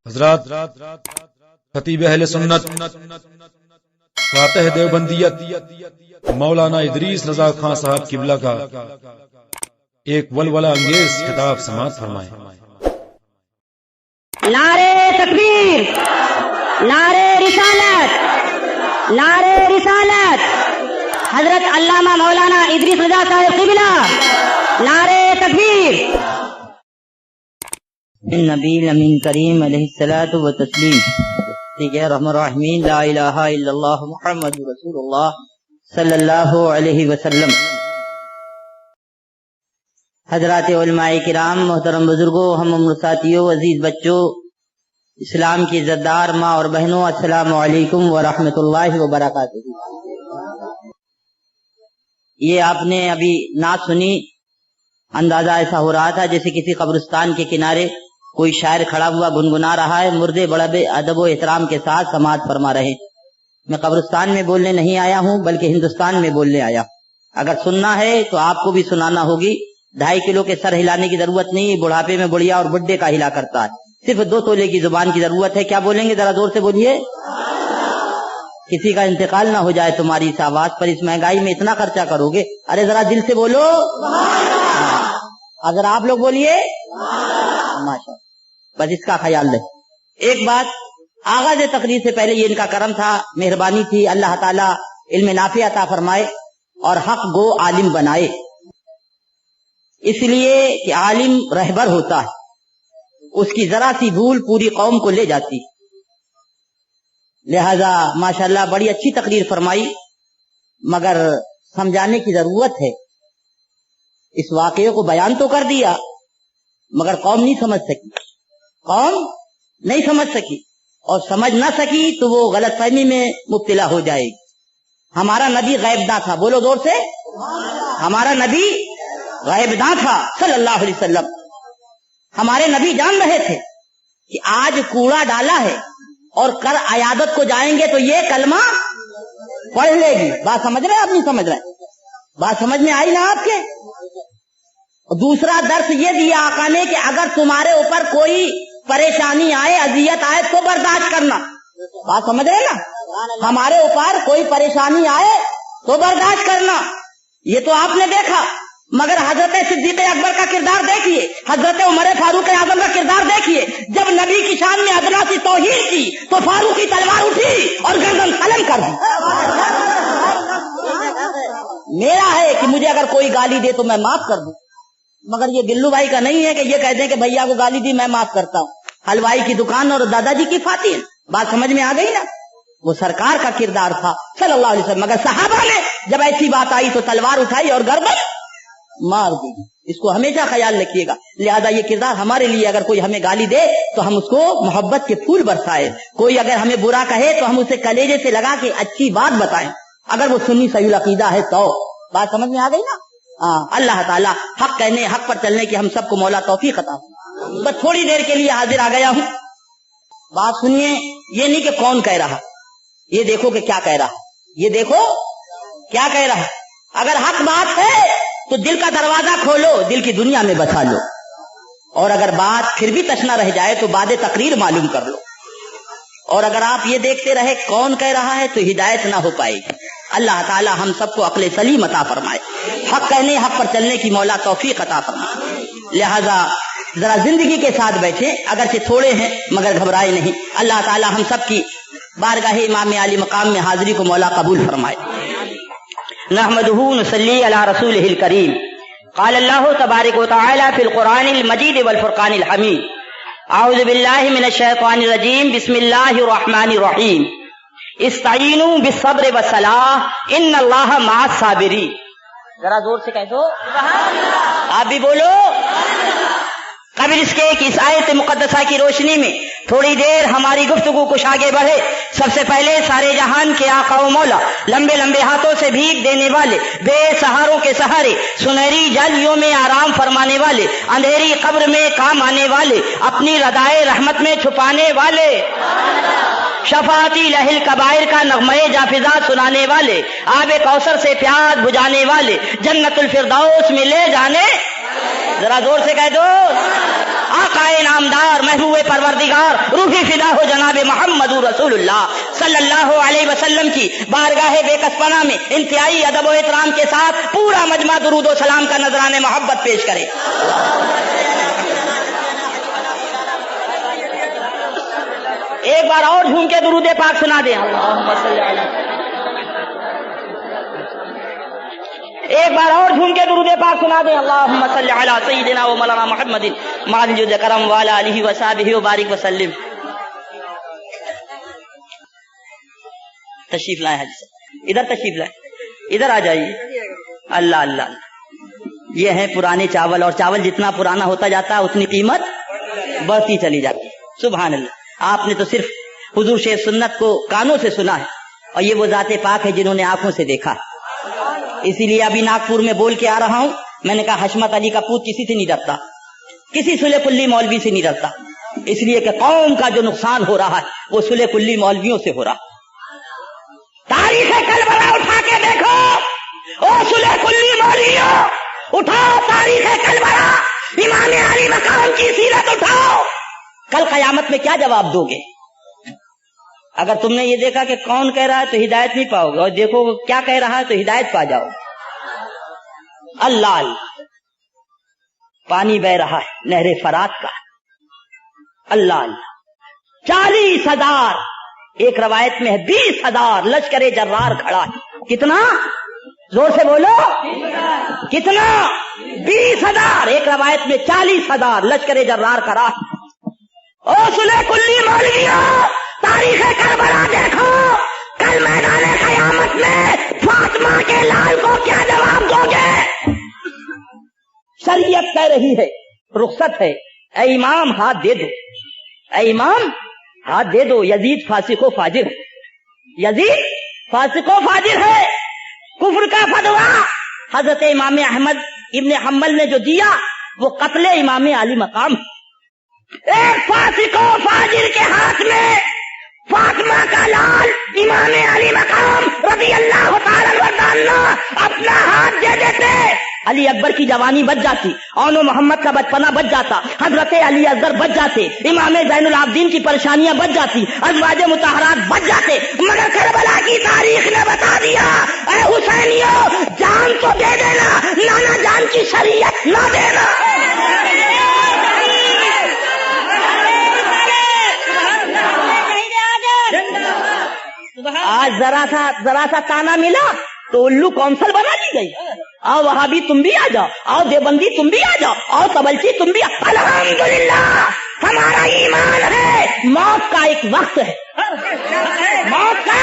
حضرات خطیب اہل سنت فاتح دیوبندیت مولانا ادریس رضا خان صاحب قبلہ کا ایک ولولہ انگیز خطاب سماعت فرمائیں۔ نعرے تکبیر، نعرے رسالت، نعرے رسالت، حضرت علامہ مولانا ادریس رضا صاحب قبلہ، نعرے تکبیر۔ نبی امین کریم علیہ الصلوۃ والتسلیم۔ ٹھیک ہے، رحم الرحمین، لا الہ الا اللہ محمد رسول اللہ صلی اللہ علیہ وسلم۔ حضرات علماء کرام، محترم بزرگوں، ہم عمر ساتھیوں، عزیز بچوں، اسلام کی عزتدار ماں اور بہنوں، السلام علیکم ورحمۃ اللہ وبرکاتہ۔ یہ آپ نے ابھی نعت سنی، اندازہ ایسا ہو رہا تھا جیسے کسی قبرستان کے کنارے کوئی شاعر کھڑا ہوا گنگنا رہا ہے، مردے بڑے ادب و احترام کے ساتھ سماعت فرما رہے۔ میں قبرستان میں بولنے نہیں آیا ہوں بلکہ ہندوستان میں بولنے آیا۔ اگر سننا ہے تو آپ کو بھی سنانا ہوگی۔ 2.5 کلو کے سر ہلانے کی ضرورت نہیں، بڑھاپے میں بڑھیا اور بڈھے کا ہلا کرتا ہے۔ صرف 2 تولے کی زبان کی ضرورت ہے۔ کیا بولیں گے؟ ذرا زور سے بولیے۔ کسی کا انتقال نہ ہو جائے تمہاری اس آواز پر، اس مہنگائی میں اتنا خرچہ کرو گے۔ ارے ذرا دل سے بولو، اگر آپ لوگ بولیے ماشاء، بس اس کا خیال رہے۔ ایک بات، آغاز تقریر سے پہلے یہ ان کا کرم تھا، مہربانی تھی، اللہ تعالیٰ علم نافع عطا فرمائے اور حق گو عالم بنائے۔ اس لیے کہ عالم رہبر ہوتا ہے، اس کی ذرا سی بھول پوری قوم کو لے جاتی۔ لہذا ماشاءاللہ بڑی اچھی تقریر فرمائی، مگر سمجھانے کی ضرورت ہے۔ اس واقعے کو بیان تو کر دیا مگر قوم نہیں سمجھ سکی، قوم نہیں سمجھ سکی، اور سمجھ نہ سکی تو وہ غلط فہمی میں مبتلا ہو جائے گی۔ ہمارا نبی غیب داں تھا، بولو زور سے، ہمارا نبی غیب داں تھا صلی اللہ علیہ وسلم۔ ہمارے نبی جان رہے تھے کہ آج کوڑا ڈالا ہے اور کل عیادت کو جائیں گے تو یہ کلمہ پڑھ لے گی۔ بات سمجھ رہے آپ نہیں سمجھ رہے؟ بات سمجھ میں آئی نا آپ کے؟ دوسرا درس یہ دیا آقا نے کہ اگر تمہارے اوپر کوئی پریشانی آئے، اذیت آئے تو برداشت کرنا۔ بات سمجھ رہے نا؟ ہمارے اوپر کوئی پریشانی آئے تو برداشت کرنا، یہ تو آپ نے دیکھا۔ مگر حضرت صدیق اکبر کا کردار دیکھیے، حضرت عمر فاروق اعظم کا کردار دیکھیے۔ جب نبی کی شان میں ادنا سی توہین کی تو فاروق کی تلوار اٹھی اور گردن قلم کر دی۔ میرا ہے کہ مجھے اگر کوئی گالی دے تو میں معاف کر دوں، مگر یہ گلو بھائی کا نہیں ہے کہ یہ کہہ دیں کہ بھیا کو گالی دی میں معاف کرتا ہوں۔ حلوائی کی دکان اور دادا جی کی فاتح، بات سمجھ میں آ گئی نا؟ وہ سرکار کا کردار تھا صلی اللہ علیہ وسلم، مگر صحابہ نے جب ایسی بات آئی تو تلوار اٹھائی اور گردن مار دی۔ اس کو ہمیشہ خیال رکھیے گا۔ لہذا یہ کردار ہمارے لیے، اگر کوئی ہمیں گالی دے تو ہم اس کو محبت کے پھول برسائے، کوئی اگر ہمیں برا کہے تو ہم اسے کلیجے سے لگا کے اچھی بات بتائیں، اگر وہ سنی صحیح العقیدہ ہے تو۔ بات سمجھ میں آ گئی نا؟ اللہ تعالیٰ حق کہنے، حق پر چلنے کی ہم سب کو مولا توفیق عطا۔ بس تھوڑی دیر کے لیے حاضر آ گیا ہوں، بات سنیے۔ یہ نہیں کہ کون کہہ رہا، یہ دیکھو کہ کیا کہہ رہا، یہ دیکھو کیا کہہ رہا۔ اگر حق بات ہے تو دل کا دروازہ کھولو، دل کی دنیا میں بسا لو، اور اگر بات پھر بھی تشنا رہ جائے تو بعد تقریر معلوم کر لو۔ اور اگر آپ یہ دیکھتے رہے کون کہہ رہا ہے تو ہدایت نہ ہو پائے گی۔ اللہ تعالی ہم سب کو عقل سلیم عطا فرمائے، حق کہنے، حق پر چلنے کی مولا توفیق عطا فرمائے۔ لہذا ذرا زندگی کے ساتھ بیٹھیں، اگرچہ تھوڑے ہیں مگر گھبرائے نہیں۔ اللہ تعالی ہم سب کی بارگاہ امام علی مقام میں حاضری کو مولا قبول فرمائے۔ نحمدہ نصلی علی رسولہ الکریم۔ قال اللہ تبارک و تعالی فی القرآن المجید والفرقان الحمید۔ اعوذ باللہ من الشیطان الرجیم، بسم اللہ الرحمن الرحیم۔ استعینوا بالصبر والصلاۃ ان اللہ مع الصابرین۔ ذرا زور سے کہہ دو سبحان اللہ، آپ بھی بولو۔ قبل اس کے کہ اس آیت مقدسہ کی روشنی میں تھوڑی دیر ہماری گفتگو کچھ آگے بڑھے، سب سے پہلے سارے جہان کے آقا و مولا، لمبے لمبے ہاتھوں سے بھیک دینے والے، بے سہاروں کے سہارے، سنہری جالیوں میں آرام فرمانے والے، اندھیری قبر میں کام آنے والے، اپنی ردائے رحمت میں چھپانے والے، شفاعتی لہل کبائر کا نغمے جافزا سنانے والے، آب کوثر سے پیاس بجھانے والے، جنت الفردوس میں لے جانے، ذرا زور سے کہہ دو आकाए नामदार महबूब परवरदिगार रूही फिदा हो जनाब मोहम्मद रसूलुल्लाह सल्लल्लाहु अलैहि वसल्लम की बारगाह बेकसपना में इंतहाई अदब व एहतराम के साथ पूरा मजमा दुरूद व सलाम का नजराने मोहब्बत पेश करे। एक बार और झूम के दुरूद पाक सुना दे। अल्लाहुम्मा सल्ली अला, एक बार और झूम के दुरूद पाक सुना दे। अल्लाहुम्मा सल्ली अला सय्यिदिना व मौलाना मुहम्मदिन मालिल करम व अला आलिहि व सहाबिहि व बारिक वसल्लम। तशरीफ लाए हाजी साहब, इधर तशरीफ लाए, इधर आ जाइए। अल्लाह अल्लाह, ये है पुराने चावल, और चावल जितना पुराना होता जाता है उतनी कीमत बढ़ती चली जाती है। सुभान अल्लाह। आपने तो सिर्फ हुजूर शेर सुन्नत को कानों से सुना है, और ये वो जाते पाक है जिन्होंने आंखों से देखा है। इसीलिए अभी नागपुर में बोल के आ रहा हूं, मैंने कहा हशमत अली का पूत किसी से नहीं डरता, किसी सुले कुल्ली मौलवी से नहीं डरता, इसलिए कि कौम का जो नुकसान हो रहा है वो सुले कुल्ली मौलवियों से हो रहा। तारीख कलबला उठा के देखो, ओ सुले कुल्ली मौलवियों, उठाओ तारीख कलबला, इमाम अली मकाम की सीरत उठाओ। कल कयामत में क्या जवाब दोगे? अगर तुमने ये देखा कि कौन कह रहा है तो हिदायत नहीं पाओगे, और देखो क्या कह रहा है तो हिदायत पा जाओ। अल्लाह, पानी बह रहा है नहरे फरात का। अल्लाह, 40,000, एक रवायत में है 20,000 लश्करे जर्रार खड़ा है। कितना? जोर से बोलो, कितना? 20,000, एक रवायत में 40,000 लश्करे जर्रार खड़ा है। ओ सुले कुल्ली मौलवियों, तारीख करबला देखो, कल मैदान कयामत में फातिमा के लाल को क्या जवाब दोगे? शरीयत कह रही है, रुखसत है, ऐ इमाम हाथ दे दो, ऐ इमाम हाथ दे दो। यजीद फासिको फाजिर है, यजीद फासिको फाजिर है। कुफ्र का फतवा हजरत इमाम अहमद इब्ने हम्बल ने जो दिया वो कत्ले इमाम अली मकाम। एक फासिको फाजिर के हाथ में फातिमा का लाल इमाम अली मकाम रज़ी अल्लाह तआला अन्हु अपना हाथ दे देते, अली अकबर की जवानी बच जाती, औनो मोहम्मद का बचपना बच जाता, हजरत अली असगर बच जाते, इमाम ज़ैनुल आबिदीन की परेशानियां बच जाती, अज़वाज मुतहरात बच जाते। मगर करबला की तारीख ने बता दिया, ऐ हुसैनियों, जान तो दे देना, नाना जान की शरीयत ना देना। आज जरा सा ताना मिला तो उल्लू कौंसल बना दी गई। आओ वहाबी तुम भी आ जाओ, आओ देवबंदी तुम भी आ जाओ, आओ तबलची तुम भी। अल्हम्दुलिल्लाह, हमारा ईमान है मौत का एक वक्त है, मौत का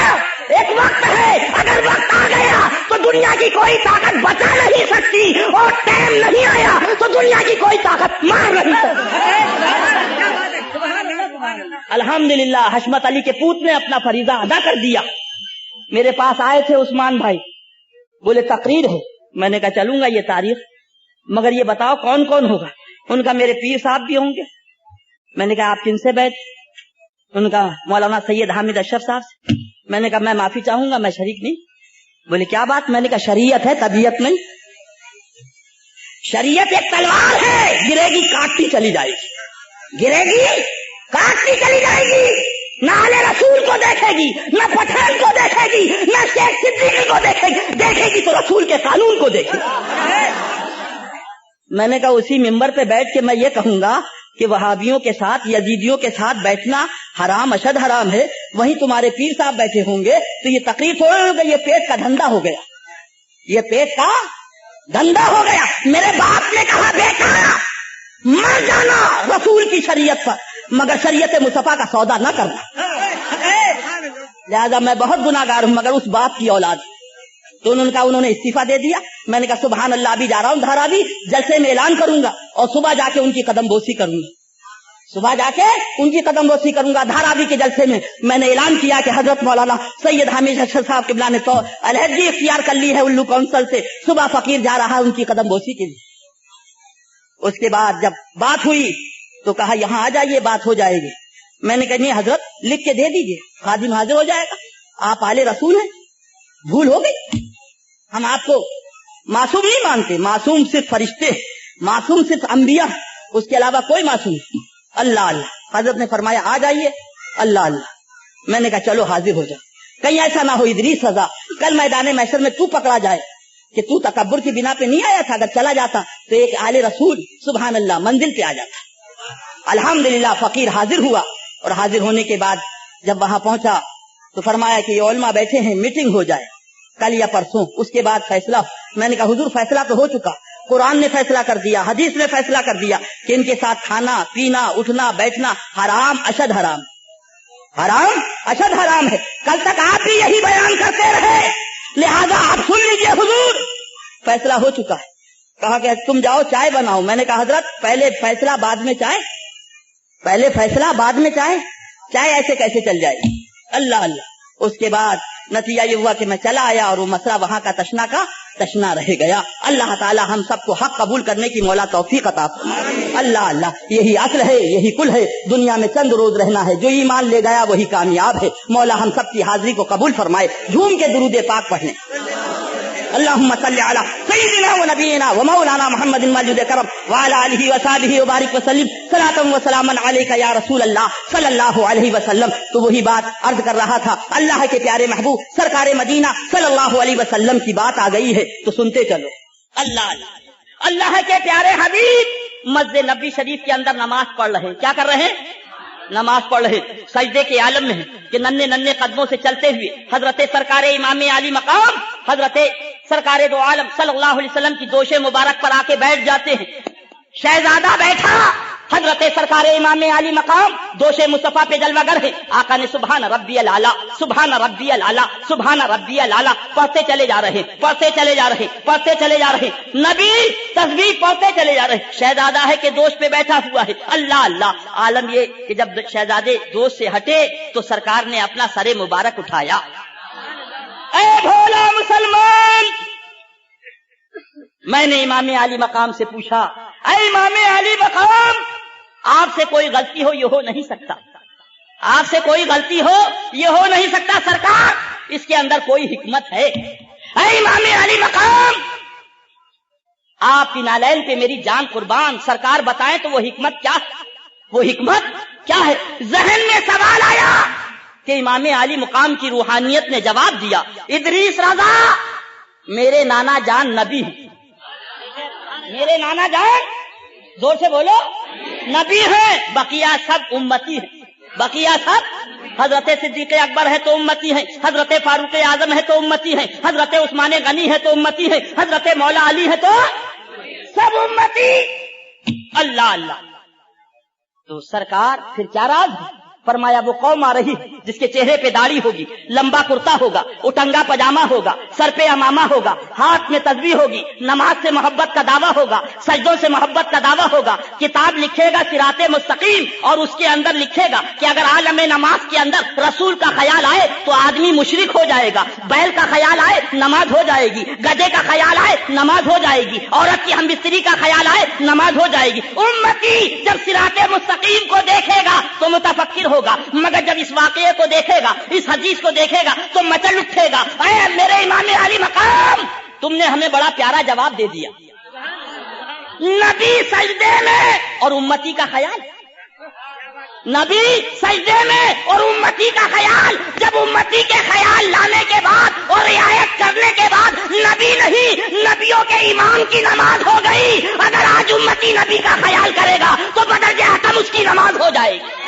एक वक्त है। अगर वक्त आ गया तो दुनिया की कोई ताकत बचा नहीं सकती, और टाइम नहीं आया तो दुनिया की कोई ताकत मार नहीं सकती। अल्हम्दुलिल्लाह, हशमत अली के पूत ने अपना फरीजा अदा कर दिया। मेरे पास आए थे उस्मान भाई, बोले तकरीर है। मैंने कहा चलूंगा, ये तारीख, मगर ये बताओ कौन कौन होगा? उनका मेरे पीर साहब भी होंगे। मैंने कहा आप किनसे बैठ? उनका मौलाना सैयद हामिद अशरफ साहब से। मैंने कहा मैं माफी चाहूंगा, मैं शरीक नहीं। बोले क्या बात? मैंने कहा शरीयत है, तबीयत नहीं। शरीयत एक तलवार है, गिरेगी काटती चली जाएगी, गिरेगी काटती चली जाएगी। न आले रसूल को देखेगी, न पठान को देखेगी, न शेख सिद्दीकी को देखेगी तो रसूल के कानून को देखेगी। मैंने कहा उसी मिंबर पे बैठ के मैं ये कहूंगा कि वहाबियों के साथ, यजीदियों के साथ बैठना हराम, अशद हराम है। वहीं तुम्हारे पीर साहब बैठे होंगे तो ये तकरीर थोड़ा होगा, ये पेट का धंधा हो गया, ये पेट का धंधा हो गया। मेरे बाप ने कहा बेटा मर जाना रसूल की शरीयत पर, मगर शरीयत मुस्तफा का सौदा न करना। लिहाजा मैं बहुत गुनाहगार हूं, मगर उस बाप की औलाद। तो उन्होंने इस्तीफा दे दिया। मैंने कहा सुभान अल्लाह, अभी जा रहा हूं धारावी, जलसे में ऐलान करूंगा और सुबह जाके उनकी कदम बोसी करूंगा, सुबह जाके उनकी कदम बोसी करूंगा। धारावी के जलसे में मैंने ऐलान किया कि हजरत मौलाना सैयद हामिद अशरफ साहब किबला ने तो अलहदगी इख्तियार कर ली है उल्लू काउंसिल से, सुबह फकीर जा रहा है उनकी कदम बोसी के लिए। उसके बाद जब बात हुई तो कहा यहाँ आ जाइए, बात हो जाएगी। मैंने कहा नहीं हजरत, लिख के दे दीजिए, खादिम हाजिर हो जाएगा, आप आले रसूल हैं, भूल हो गई। हम आपको मासूम नहीं मानते, मासूम सिर्फ फरिश्ते, मासूम सिर्फ अंबिया, اس کے علاوہ کوئی معصوم نہیں. اللہ اللہ. حضرت نے فرمایا آ جائیے. اللہ اللہ. میں نے کہا چلو حاضر ہو جائے. کہیں ایسا نہ ہو ادریس رضا کل میدان محشر میں تو پکڑا جائے کہ تو تکبر کی بنا پہ نہیں آیا تھا. اگر چلا جاتا تو ایک آل رسول سبحان اللہ منزل پہ آ جاتا. الحمدللہ فقیر حاضر ہوا, اور حاضر ہونے کے بعد جب وہاں پہنچا تو فرمایا کہ یہ علماء بیٹھے ہیں, میٹنگ ہو جائے کل یا پرسوں, اس کے بعد فیصلہ. میں نے کہا حضور فیصلہ تو ہو چکا, قرآن نے فیصلہ کر دیا, حدیث نے فیصلہ کر دیا کہ ان کے ساتھ کھانا پینا اٹھنا بیٹھنا حرام اشد حرام, حرام اشد حرام ہے. کل تک آپ بھی یہی بیان کرتے رہے, لہذا آپ سن لیجئے حضور فیصلہ ہو چکا ہے. کہا کہ تم جاؤ چائے بناؤ. میں نے کہا حضرت پہلے فیصلہ بعد میں چائے, پہلے فیصلہ بعد میں چائے, چائے ایسے کیسے چل جائے گی. اللہ اللہ. اس کے بعد نتیجہ یہ ہوا کہ میں چلا آیا اور وہ مسئلہ وہاں کا تشنا رہ گیا. اللہ تعالی ہم سب کو حق قبول کرنے کی مولا توفیق عطا فرمائے. اللہ اللہ. یہی اصل ہے, یہی کل ہے. دنیا میں چند روز رہنا ہے, جو ایمان لے گیا وہی کامیاب ہے. مولا ہم سب کی حاضری کو قبول فرمائے. جھوم کے درود پاک پڑھیں. اللهم صل على سيدنا ونبينا ومولانا محمد المجيد الكرم وعلى اله وصحبه وبارك وسلم صلاة وسلاما عليك يا رسول اللہ صلی اللہ علیہ وسلم. تو وہی بات عرض کر رہا تھا, اللہ کے پیارے محبوب سرکار مدینہ صلی اللہ علیہ وسلم کی بات آ گئی ہے تو سنتے چلو. اللہ اللہ. اللہ کے پیارے حبیب مسجد نبوی شریف کے اندر نماز پڑھ رہے ہیں. کیا کر رہے ہیں؟ نماز پڑھ رہے, سجدے کے عالم میں ہیں کہ ننھے ننھے قدموں سے چلتے ہوئے حضرت سرکار امام علی مقام حضرت سرکار دو عالم صلی اللہ علیہ وسلم کی دوش مبارک پر آ کے بیٹھ جاتے ہیں. شہزادہ بیٹھا, حضرت سرکار امام علی مقام دوش مصطفیٰ پہ جلوہ گر ہے. آقا نے سبحان ربی العلیٰ سبحان ربی العلیٰ سبحان ربی العلیٰ پڑھتے چلے جا رہے, پڑھتے چلے جا رہے, پڑھتے چلے جا رہے. نبی تسبیح پڑھتے چلے جا رہے. شہزادہ ہے کہ دوش پہ بیٹھا ہوا ہے. اللہ اللہ. عالم یہ کہ جب شہزادے دوش سے ہٹے تو سرکار نے اپنا سر مبارک اٹھایا. اے بھولا مسلمان, میں نے امام علی مقام سے پوچھا, اے امام علی مقام آپ سے کوئی غلطی ہو یہ ہو نہیں سکتا, آپ سے کوئی غلطی ہو یہ ہو نہیں سکتا. سرکار اس کے اندر کوئی حکمت ہے. اے امام علی مقام آپ کی نالین پہ میری جان قربان, سرکار بتائیں تو وہ حکمت کیا ہے, وہ حکمت کیا ہے. ذہن میں سوال آیا کہ امام علی مقام کی روحانیت نے جواب دیا, ادریس رضا میرے نانا جان نبی ہیں, میرے نانا جان زور سے بولو نبی ہیں, بقیہ سب امتی ہیں, بقیہ سب حضرت صدیق اکبر ہے تو امتی ہیں, حضرت فاروق اعظم ہے تو امتی ہیں, حضرت عثمان غنی ہے تو امتی ہیں, حضرت مولا علی ہے تو سب امتی. اللہ اللہ. تو سرکار پھر کیا راز ہے؟ فرمایا وہ قوم آ رہی جس کے چہرے پہ داڑھی ہوگی, لمبا کرتا ہوگا, اٹنگا پجامہ ہوگا, سر پہ امامہ ہوگا, ہاتھ میں تسبیح ہوگی, نماز سے محبت کا دعویٰ ہوگا, سجدوں سے محبت کا دعویٰ ہوگا, کتاب لکھے گا صراط مستقیم اور اس کے اندر لکھے گا کہ اگر عالم نماز کے اندر رسول کا خیال آئے تو آدمی مشرک ہو جائے گا, بیل کا خیال آئے نماز ہو جائے گی, گدے کا خیال آئے نماز ہو جائے گی, عورت کی ہمبستری کا خیال آئے نماز ہو جائے گی. امتی جب صراط مستقیم کو دیکھے گا تو متفکر ہوگا, مگر جب اس واقعے کو دیکھے گا, اس حدیث کو دیکھے گا تو مچل اٹھے گا. اے میرے امام علی مقام تم نے ہمیں بڑا پیارا جواب دے دیا. نبی سجدے میں اور امتی کا خیال, نبی سجدے میں اور امتی کا خیال. جب امتی کے خیال لانے کے بعد اور رعایت کرنے کے بعد نبی نہیں نبیوں کے امام کی نماز ہو گئی. اگر آج امتی نبی کا خیال کرے گا تو بدرجہ حتم اس کی نماز ہو جائے گی.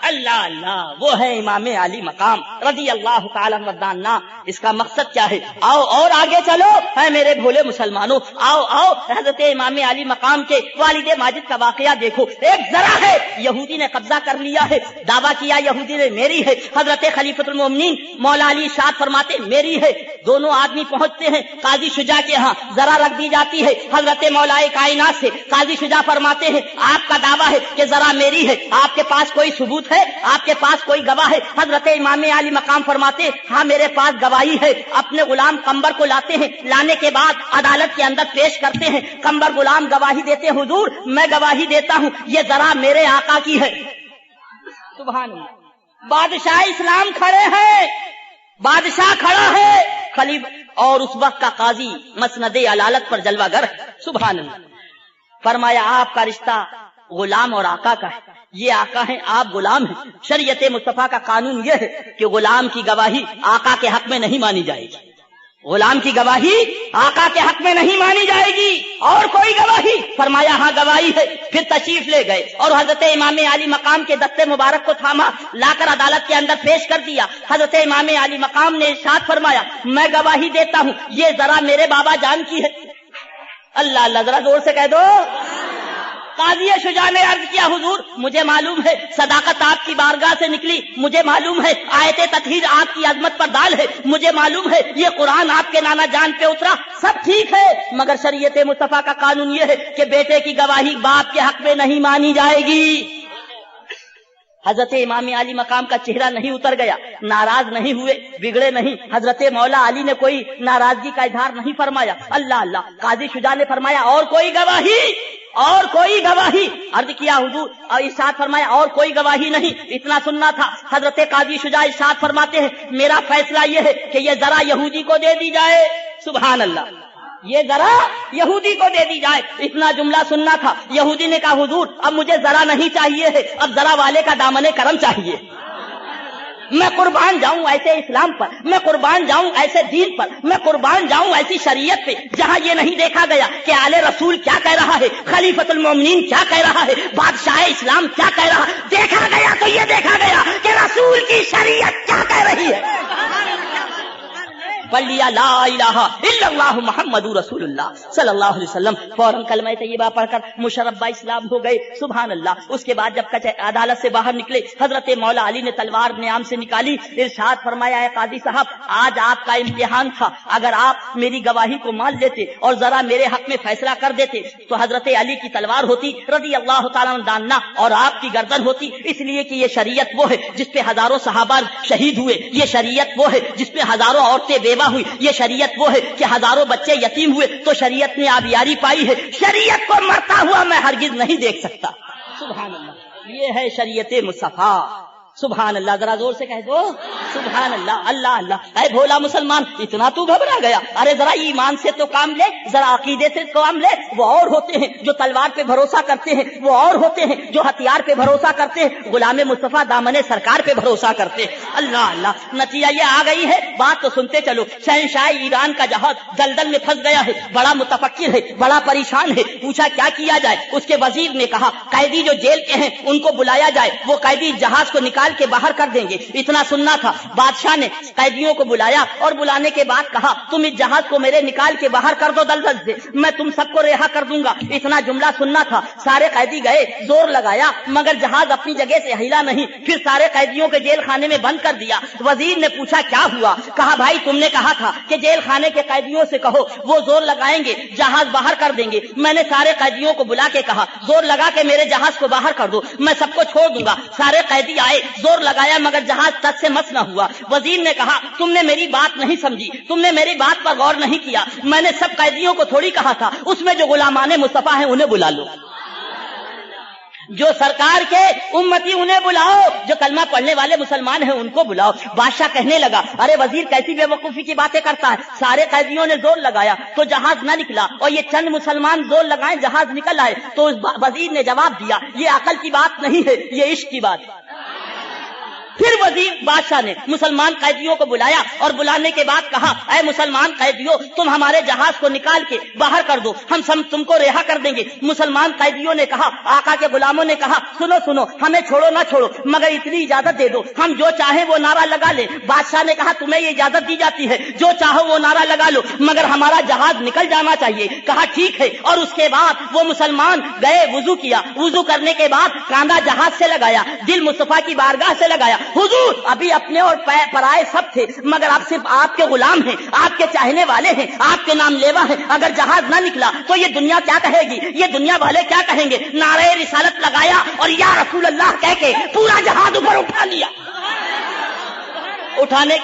اللہ اللہ. وہ ہے امام علی مقام رضی اللہ تعالی عنہ. اس کا مقصد کیا ہے؟ آؤ اور آگے چلو. اے میرے بھولے مسلمانوں, آؤ آؤ حضرت امام علی مقام کے والد ماجد کا واقعہ دیکھو. ایک ذرا ہے یہودی نے قبضہ کر لیا ہے, دعویٰ کیا یہودی نے میری ہے. حضرت خلیفۃ المومنین مولا علی ارشاد فرماتے میری ہے. دونوں آدمی پہنچتے ہیں قاضی شجاع کے ہاں, ذرا رکھ دی جاتی ہے حضرت مولا کائنات سے. قاضی شجاع فرماتے ہیں آپ کا دعویٰ ہے کہ ذرا میری ہے, آپ کے پاس کوئی ثبوت ہے, آپ کے پاس کوئی گواہ ہے؟ حضرت امام علی مقام فرماتے ہاں میرے پاس گواہی ہے. اپنے غلام قمبر کو لاتے ہیں, لانے کے بعد عدالت کے اندر پیش کرتے ہیں. قمبر غلام گواہی دیتے, حضور میں گواہی دیتا ہوں یہ ذرا میرے آقا کی ہے. سبحان اللہ. بادشاہ اسلام کھڑے ہیں, بادشاہ کھڑا ہے, खलीफ और उस वक्त का काजी मसनद अदालत पर जलवा गर। सुभान अल्लाह। फरमाया आपका रिश्ता गुलाम और आका का है, ये आका है, आप गुलाम हैं। शरीयत मुस्तफा का कानून ये है कि गुलाम की गवाही आका के हक में नहीं मानी जाएगी, गुलाम की गवाही आका के हक में नहीं मानी जाएगी। और कोई गवाही? फरमाया हाँ गवाही है। फिर तशरीफ ले गए और हजरत इमाम आली मकाम के दस्ते मुबारक को थामा, लाकर अदालत के अंदर पेश कर दिया। हजरत इमाम आली मकाम ने इरशाद फरमाया मैं गवाही देता हूँ, ये जरा मेरे बाबा जान की है। अल्लाह अल्लाह, जरा जोर से कह दो। काजी शुजा ने अर्ज किया हुजूर मुझे मालूम है सदाकत आपकी बारगाह से निकली, मुझे मालूम है आयते ततहीर आपकी अजमत पर दाल है, मुझे मालूम है ये कुरान आपके नाना जान पे उतरा, सब ठीक है, मगर शरीयत मुस्तफा का कानून ये है कि बेटे की गवाही बाप के हक में नहीं मानी जाएगी। हजरत इमाम अली मकाम का चेहरा नहीं उतर गया, नाराज नहीं हुए, बिगड़े नहीं। हजरत मौला अली ने कोई नाराजगी का इजहार नहीं फरमाया। अल्लाह अल्लाह। काजी शुजा ने फरमाया और कोई गवाही, और कोई गवाही? अर्ज किया हुजूर, और इरशाद फरमाया और कोई गवाही नहीं, इतना सुनना था। हजरत काजी शुजा इरशाद फरमाते हैं मेरा फैसला यह है कि ये जरा यहूदी को दे दी जाए। सुभान अल्लाह, ये जरा यहूदी को दे दी जाए। इतना जुमला सुनना था। यहूदी ने कहा हुजूर अब मुझे जरा नहीं चाहिए है, अब जरा वाले का दामने करम चाहिए। मैं कुर्बान जाऊं ऐसे इस्लाम पर, मैं कुर्बान जाऊं ऐसे दीन पर, मैं कुर्बान जाऊं ऐसी शरीयत पे जहां ये नहीं देखा गया कि आले रसूल क्या कह रहा है, खलीफतुल मोमिनीन क्या कह रहा है, बादशाह इस्लाम क्या कह रहा है। देखा गया तो ये देखा गया कि रसूल की शरीयत क्या कह रही है। पढ़ लिया ला इलाहा इल्लल्लाह मुहम्मदुर रसूलुल्लाह सल्लल्लाहु अलैहि वसल्लम, फौरन कलमा तैयबा पढ़कर मुशर्रफ इस्लाम हो गए। सुभान अल्लाह। उसके बाद जब अदालत से बाहर निकले, हजरत मौला अली ने तलवार नियाम से निकाली, इरशाद फरमाया है काजी साहब आज आपका इम्तिहान था, अगर आप मेरी गवाही को मान लेते और जरा मेरे हक में फैसला कर देते तो हजरत अली की तलवार होती रज़ी अल्लाह ताला दान्ना और आपकी गर्दन होती। इसलिए कि ये शरीयत वो है जिसपे हजारों सहाबा शहीद हुए, ये शरीयत वो है जिसपे हजारों औरतें बेवा हुई, ये शरीयत वो है कि हजारों बच्चे यतीम हुए, तो शरीयत ने आबियारी पाई है। शरीयत को मरता हुआ मैं हरगिज नहीं देख सकता। सुभान अल्लाह। ये है शरीयत मुस्तफा। सुभान अल्लाह। जरा जोर से कह दो सुभान अल्लाह। अल्लाह अल्लाह। ऐ भोला मुसलमान इतना तू घबरा गया? अरे जरा ईमान से तो काम ले, जरा अकीदे से काम ले। वो और होते हैं जो तलवार पे भरोसा करते हैं, वो और होते हैं जो हथियार पे भरोसा करते हैं, गुलामे मुस्तफा दामने सरकार पे भरोसा करते हैं। अल्लाह अल्लाह। नतीजा ये आ गई है, बात तो सुनते चलो। शहंशाह ईरान का जहाज दलदल में फंस गया है, बड़ा मुतफक्किर है, बड़ा परेशान है। पूछा क्या किया जाए? उसके वजीर ने कहा कैदी जो जेल के हैं उनको बुलाया जाए, वो कैदी जहाज को निकाल के बाहर कर देंगे। इतना सुनना था। बादशाह ने कैदियों को बुलाया और बुलाने के बाद कहा तुम इस जहाज को मेरे निकाल के बाहर कर दो दलदल से, मैं तुम सबको रिहा कर दूंगा। इतना जुमला सुनना था। सारे कैदी गए, जोर लगाया, मगर जहाज अपनी जगह से हिला नहीं। फिर सारे कैदियों के जेल खाने में बंद कर दिया। वजीर ने पूछा क्या हुआ? कहा भाई तुमने कहा था कि जेल खाने के कैदियों से कहो वो जोर लगाएंगे, जहाज बाहर कर देंगे। मैंने सारे कैदियों को बुला के कहा जोर लगा के मेरे जहाज को बाहर कर दो, मैं सबको छोड़ दूंगा। सारे कैदी आए, जोर लगाया, मगर जहाज तट से मस न हुआ। वजीर ने कहा तुमने मेरी बात नहीं समझी, तुमने मेरी बात पर गौर नहीं किया। मैंने सब कैदियों को थोड़ी कहा था उसमें जो गुलामाने मुस्तफा हैं उन्हें बुला लो, जो सरकार के उम्मती उन्हें बुलाओ, जो कलमा पढ़ने वाले मुसलमान हैं उनको बुलाओ। बादशाह कहने लगा अरे वजीर कैसी बेवकूफी की बातें करता है। सारे कैदियों ने जोर लगाया तो जहाज न निकला, और ये चंद मुसलमान जोर लगाए जहाज निकल आए। तो वजीर ने जवाब दिया ये अकल की बात नहीं है, ये इश्क की बात है। फिर वजीर बादशाह ने मुसलमान कैदियों को बुलाया और बुलाने के बाद कहा ऐ मुसलमान कैदियों तुम हमारे जहाज को निकाल के बाहर कर दो, हम सब तुमको रिहा कर देंगे। मुसलमान कैदियों ने कहा, आका के गुलामों ने कहा सुनो सुनो हमें छोड़ो ना छोड़ो, मगर इतनी इजाजत दे दो हम जो चाहे वो नारा लगा ले। बादशाह ने कहा तुम्हें ये इजाजत दी जाती है, जो चाहो वो नारा लगा लो, मगर हमारा जहाज निकल जाना चाहिए। कहा ठीक है। और उसके बाद वो मुसलमान गए, वुजू किया, वुजू करने के बाद कांधा जहाज से लगाया, दिल मुस्तफा की बारगाह से लगाया। हुजूर अभी अपने और पराए सब थे, मगर आप सिर्फ आपके गुलाम हैं, आपके चाहने वाले हैं, आपके नाम लेवा हैं। अगर जहाज ना निकला तो ये दुनिया क्या कहेगी, ये दुनिया वाले क्या कहेंगे। नारे रिसालत लगाया और या रसूल अल्लाह कह के पूरा जहाज ऊपर उठा लिया। उठाने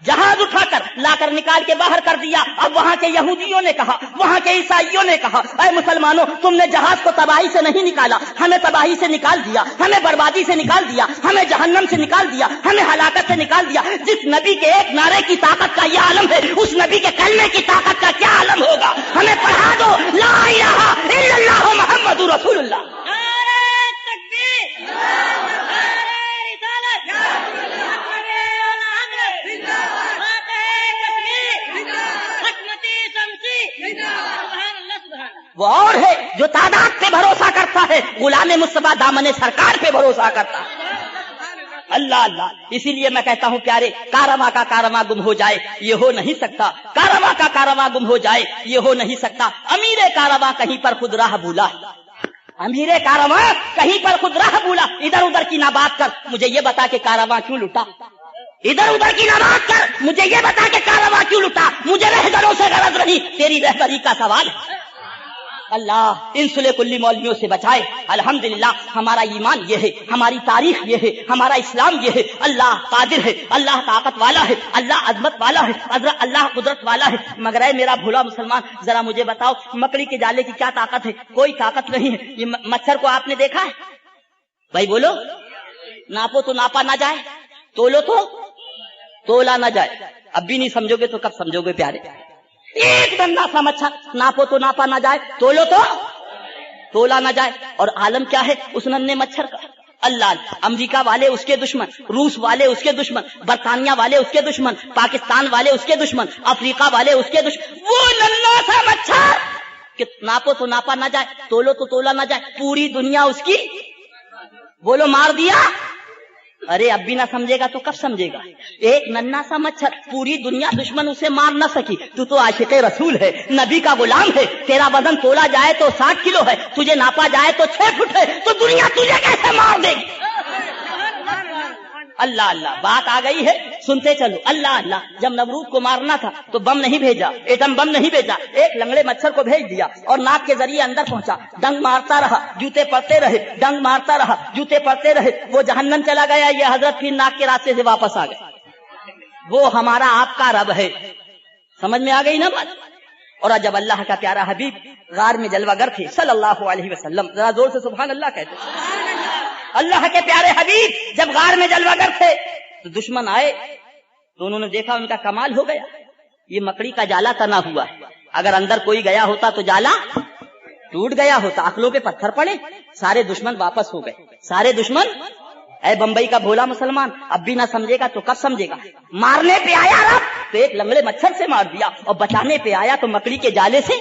जहाज उठाकर लाकर निकाल के बाहर कर दिया। अब वहां के यहूदियों ने कहा, वहां के ईसाइयों ने कहा, अरे मुसलमानों, तुमने जहाज को तबाही से नहीं निकाला, हमें तबाही से निकाल दिया, हमें बर्बादी से निकाल दिया, हमें जहन्नम से निकाल दिया, हमें हलाकत से निकाल दिया। जिस नबी के एक नारे की ताकत का यह आलम है, उस नबी के कलमे की ताकत का क्या आलम होगा? हमें पढ़ा दो ला इलाहा इल्लल्लाह मुहम्मदुर रसूलुल्लाह। वो और है जो तादाद पे भरोसा करता है, गुलाम मुस्तफा दामने सरकार पे भरोसा करता है। अल्लाह अल्लाह। इसीलिए मैं कहता हूँ प्यारे, कारवां का कारवां गुम हो जाए ये हो नहीं सकता, कारवां का कारवां गुम हो जाए ये हो नहीं सकता। अमीरे कारवां कहीं पर खुद राह भूला, अमीरे कारवां कहीं पर खुद राह भूला। इधर उधर की ना बात कर, मुझे ये बता के कारवां क्यों लुटा? इधर उधर की ना बात कर, मुझे ये बता के कारवां क्यों लुटा? मुझे रहबरों से गरज नहीं, तेरी रहबरी का सवाल है। अल्लाह इन सुले कुल्ली मौलवियों से बचाए। अल्हम्दुलिल्लाह हमारा ईमान ये है, हमारी तारीख ये है, हमारा इस्लाम ये है। अल्लाह कादिर है, अल्लाह ताकत वाला है, अल्लाह अजमत वाला है, अल्लाह कुदरत वाला है। मगर ऐ मेरा भोला मुसलमान, जरा मुझे बताओ मकड़ी के जाले की क्या ताकत है? कोई ताकत नहीं है। ये मच्छर को आपने देखा है? भाई बोलो, नापो तो नापा ना जाए, तोलो तो तोला ना जाए। अब भी नहीं समझोगे तो कब समझोगे प्यारे? एक नन्हा सा मच्छर, नापो तो नापा ना जाए, तोलो तो तोला ना जाए। और आलम क्या है उस नन्हे मच्छर का? अल्लाह। अमेरिका वाले उसके दुश्मन, रूस वाले उसके दुश्मन, बरतानिया वाले उसके दुश्मन, पाकिस्तान वाले उसके दुश्मन, अफ्रीका वाले उसके दुश्मन। वो नन्हा सा मच्छर कि नापो तो नापा ना जाए, तोलो तो तोला ना जाए, पूरी दुनिया उसकी बोलो मार दिया। अरे अब भी ना समझेगा तो कब समझेगा? एक नन्हा सा मच्छर, पूरी दुनिया दुश्मन उसे मार न सकी। तू तो आशिक़े रसूल है, नबी का गुलाम है, तेरा वजन तोला जाए तो 60 किलो है, तुझे नापा जाए तो 6 फुट है, तो दुनिया तुझे कैसे मार देगी? अल्लाह अल्लाह। बात आ गई है, सुनते चलो। अल्लाह अल्लाह। जब नमरूद को मारना था तो बम नहीं भेजा, एटम बम नहीं भेजा, एक लंगड़े मच्छर को भेज दिया और नाक के जरिए अंदर पहुंचा। डंग मारता रहा, जूते पड़ते रहे, डंग मारता रहा, जूते पड़ते रहे। वो जहन्नम चला गया, ये हजरत फिर नाक के रास्ते से वापस आ गए। वो हमारा आपका रब है। समझ में आ गई ना बात? और जब अल्लाह का प्यारा हबीब गार में जलवागर थे सल्लल्लाहु अलैहि वसल्लम, जरा जोर से सुभान अल्लाह कहते। अल्लाह के प्यारे हबीब जब गार में जलवागर थे तो दुश्मन आए तो उन्होंने देखा, उनका कमाल हो गया, ये मकड़ी का जाला तना हुआ है, अगर अंदर कोई गया होता तो जाला टूट गया होता, आंखों पे पत्थर पड़े, सारे दुश्मन वापस हो गए, सारे दुश्मन। ऐ बंबई का भोला मुसलमान, अब भी ना समझेगा तो कब समझेगा? मारने पे आया रब तो एक लंगड़े मच्छर से मार दिया, और बचाने पे आया तो मकड़ी के जाले से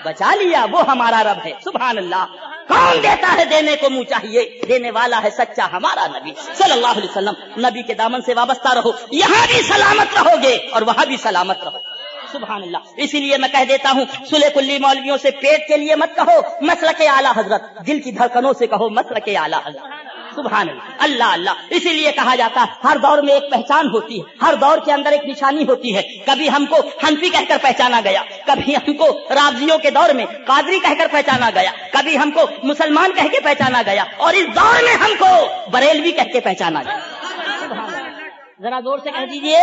बचा लिया। वो हमारा रब है। सुभान अल्लाह। कौन देता है? देने को मुंह चाहिए, देने वाला है सच्चा हमारा नबी सल्लल्लाहु अलैहि वसल्लम। नबी के दामन से वाबस्ता रहो, यहाँ भी सलामत रहोगे और वहां भी सलामत रहो। सुभान अल्लाह। इसीलिए मैं कह देता हूँ, सुले कुल्ली मौलवियों से पेट के लिए मत कहो मसलके आला हजरत, दिल की धड़कनों से कहो मसलके आला हजरत। सुभान अल्लाह। अल्लाह अल्लाह। इसीलिए कहा जाता है हर दौर में एक पहचान होती है, हर दौर के अंदर एक निशानी होती है। कभी हमको हनफी कहकर पहचाना गया, कभी हमको रावजियों के दौर में कादरी कहकर पहचाना गया, कभी हमको मुसलमान कह के पहचाना गया, और इस दौर में हमको बरेलवी कह के पहचाना गया। जरा जोर से कह दीजिए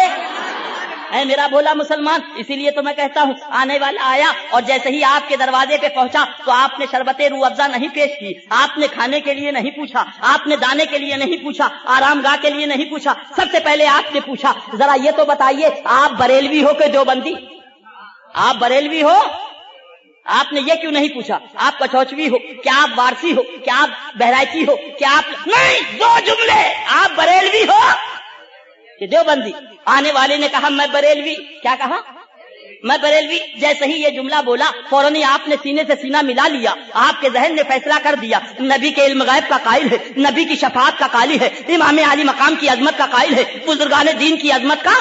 ऐ मेरा भोला मुसलमान। इसीलिए तो मैं कहता हूँ, आने वाला आया और जैसे ही आपके दरवाजे पे पहुंचा तो आपने शरबते रूह अफ़ज़ा नहीं पेश की, आपने खाने के लिए नहीं पूछा, आपने दाने के लिए नहीं पूछा, आरामगाह के लिए नहीं पूछा, सबसे पहले आपने पूछा जरा ये तो बताइए आप बरेलवी हो कि देवबंदी? आप बरेलवी हो? आपने ये क्यों नहीं पूछा आप कचौचवी हो, क्या आप वारसी हो, क्या आप बहराइची हो, क्या आप नहीं, दो जुमले, आप बरेलवी हो कि देवबंदी? आने वाले ने कहा मैं बरेलवी। क्या कहा? मैं बरेलवी। जैसे ही ये जुमला बोला फौरन ही आपने सीने से सीना मिला लिया, आपके जहन ने फैसला कर दिया नबी के इल्म गैब का कायल है, नबी की शफाअत का कायल है, इमाम आली मकाम की अजमत का कायल है, बुजुर्गान दीन की अजमत का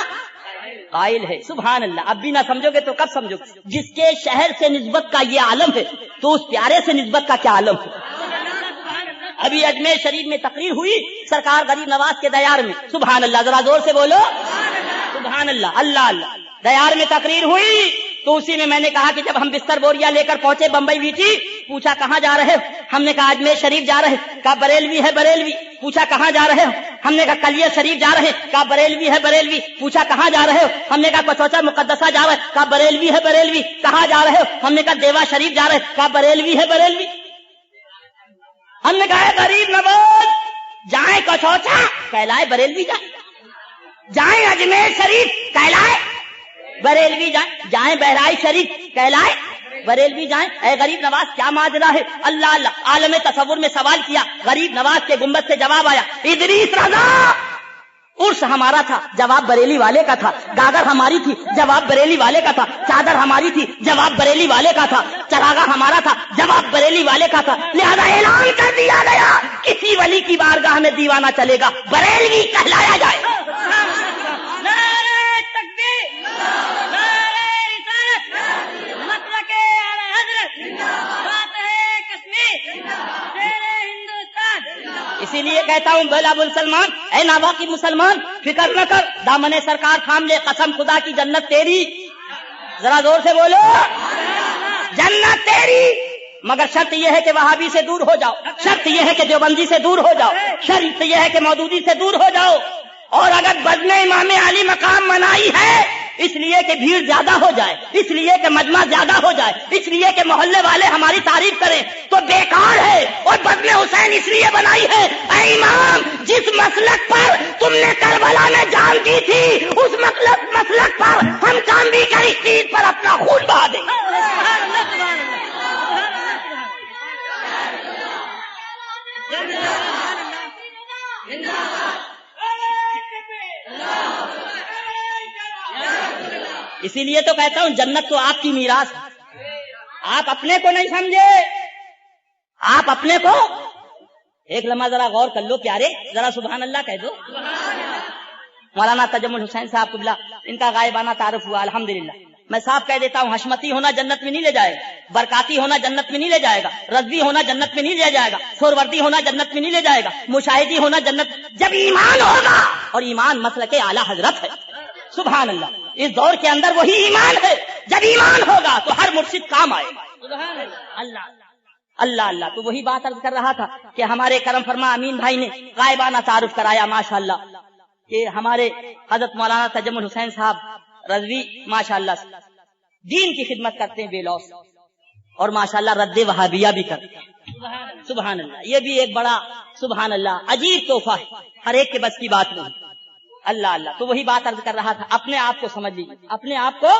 कायल है। सुभान अल्लाह। अब भी ना समझोगे तो कब समझोगे? जिसके शहर से निस्बत का ये आलम है तो उस प्यारे से निस्बत का क्या आलम है? अभी अजमेर शरीफ में तकरीर हुई सरकार गरीब नवाज के दयार में। सुभान अल्लाह। जरा जोर से बोलो सुभान अल्लाह। अल्लाह अल्लाह। दयार में तकरीर हुई तो उसी में मैंने कहा कि जब हम बिस्तर बोरिया लेकर पहुंचे बंबई वीटी, पूछा कहाँ जा रहे हो? हमने कहा अजमेर शरीफ जा रहे। कहा बरेलवी है बरेलवी। پوچھا کہاں جا رہے ہو؟ ہم نے کہا کلیہ شریف جا رہے ہیں. کہا بریلوی ہے بریلوی. پوچھا کہاں جا رہے ہو؟ ہم نے کہا کوچوچا مقدسہ جا رہے ہیں. کہا بریلوی ہے بریلوی. کہاں جا رہے ہو؟ ہم نے کہا دیوا شریف جا رہے ہیں. کہا بریلوی ہے بریلوی. ہم نے کہا غریب نواز جائیں کوچوچا کہلائے بریلوی جائیں, جائیں اجمیر شریف کہلائے بریلوی جائیں, جائیں بہرائچ شریف کہلائے بریلوی جائیں. اے غریب نواز کیا ماجرا ہے؟ اللہ اللہ عالم تصور میں سوال کیا. غریب نواز کے گنبد سے جواب آیا, ادریس رضا عرس ہمارا تھا, جواب بریلی والے کا تھا. گاگر ہماری تھی, جواب بریلی والے کا تھا. چادر ہماری تھی, جواب بریلی والے کا تھا. چراغا ہمارا تھا, جواب بریلی والے کا تھا. لہذا اعلان کر دیا گیا کسی ولی کی بارگاہ میں دیوانہ چلے گا بریلوی کہلایا جائے. اسی لیے کہتا ہوں بلا مسلمان, اے ناواقف مسلمان, فکر نہ کر, دامن سرکار تھام لے, قسم خدا کی جنت تیری. ذرا زور سے بولو, جنت تیری. مگر شرط یہ ہے کہ وہابی سے دور ہو جاؤ, شرط یہ ہے کہ دیوبندی سے دور ہو جاؤ, شرط یہ ہے کہ مودودی سے دور ہو جاؤ. اور اگر بزم امام علی مقام منائی ہے اس لیے کہ بھیڑ زیادہ ہو جائے, اس لیے کہ مجمع زیادہ ہو جائے, اس لیے کہ محلے والے ہماری تعریف کریں, تو بیکار ہے. اور بزم حسین اس لیے بنائی ہے, اے امام جس مسلک پر تم نے کربلا میں جان دی تھی اس مسلک پر ہم کامبی کر اس چیز پر اپنا خون بہا دیں. اسی لیے تو کہتا ہوں جنت تو آپ کی میراث ہے. آپ اپنے کو نہیں سمجھے, آپ اپنے کو. ایک لمحہ ذرا غور کر لو پیارے, ذرا سبحان اللہ کہہ دو. مولانا تجمل حسین صاحب قبلہ ان کا غائبانہ تعارف ہوا الحمدللہ. میں صاحب کہہ دیتا ہوں, حشمتی ہونا جنت میں نہیں لے جائے گا, برکاتی ہونا جنت میں نہیں لے جائے گا, رضوی ہونا جنت میں نہیں لے جائے گا, سوروردی ہونا جنت میں نہیں لے جائے گا, مشاہدی ہونا جنت. جب ایمان ہوگا, اور ایمان مسلک اعلی حضرت ہے, سبحان اللہ, اس دور کے اندر وہی ایمان ہے. جب ایمان ہوگا تو ہر مرشد کام آئے گا. اللہ اللہ اللہ. تو وہی بات عرض کر رہا تھا کہ ہمارے کرم فرما امین بھائی نے غائبانہ تعارف کرایا ماشاءاللہ, کہ ہمارے حضرت مولانا تجمل حسین صاحب رضوی ماشاءاللہ دین کی خدمت کرتے ہیں بے لوث, اور ماشاءاللہ رد وہابیہ بھی کرتے ہیں. سبحان اللہ, یہ بھی ایک بڑا سبحان اللہ عجیب تحفہ ہے, ہر ایک کے بس کی بات نہیں. اللہ اللہ. تو وہی بات عرض کر رہا تھا, اپنے آپ کو سمجھ لیجیے, اپنے آپ کو.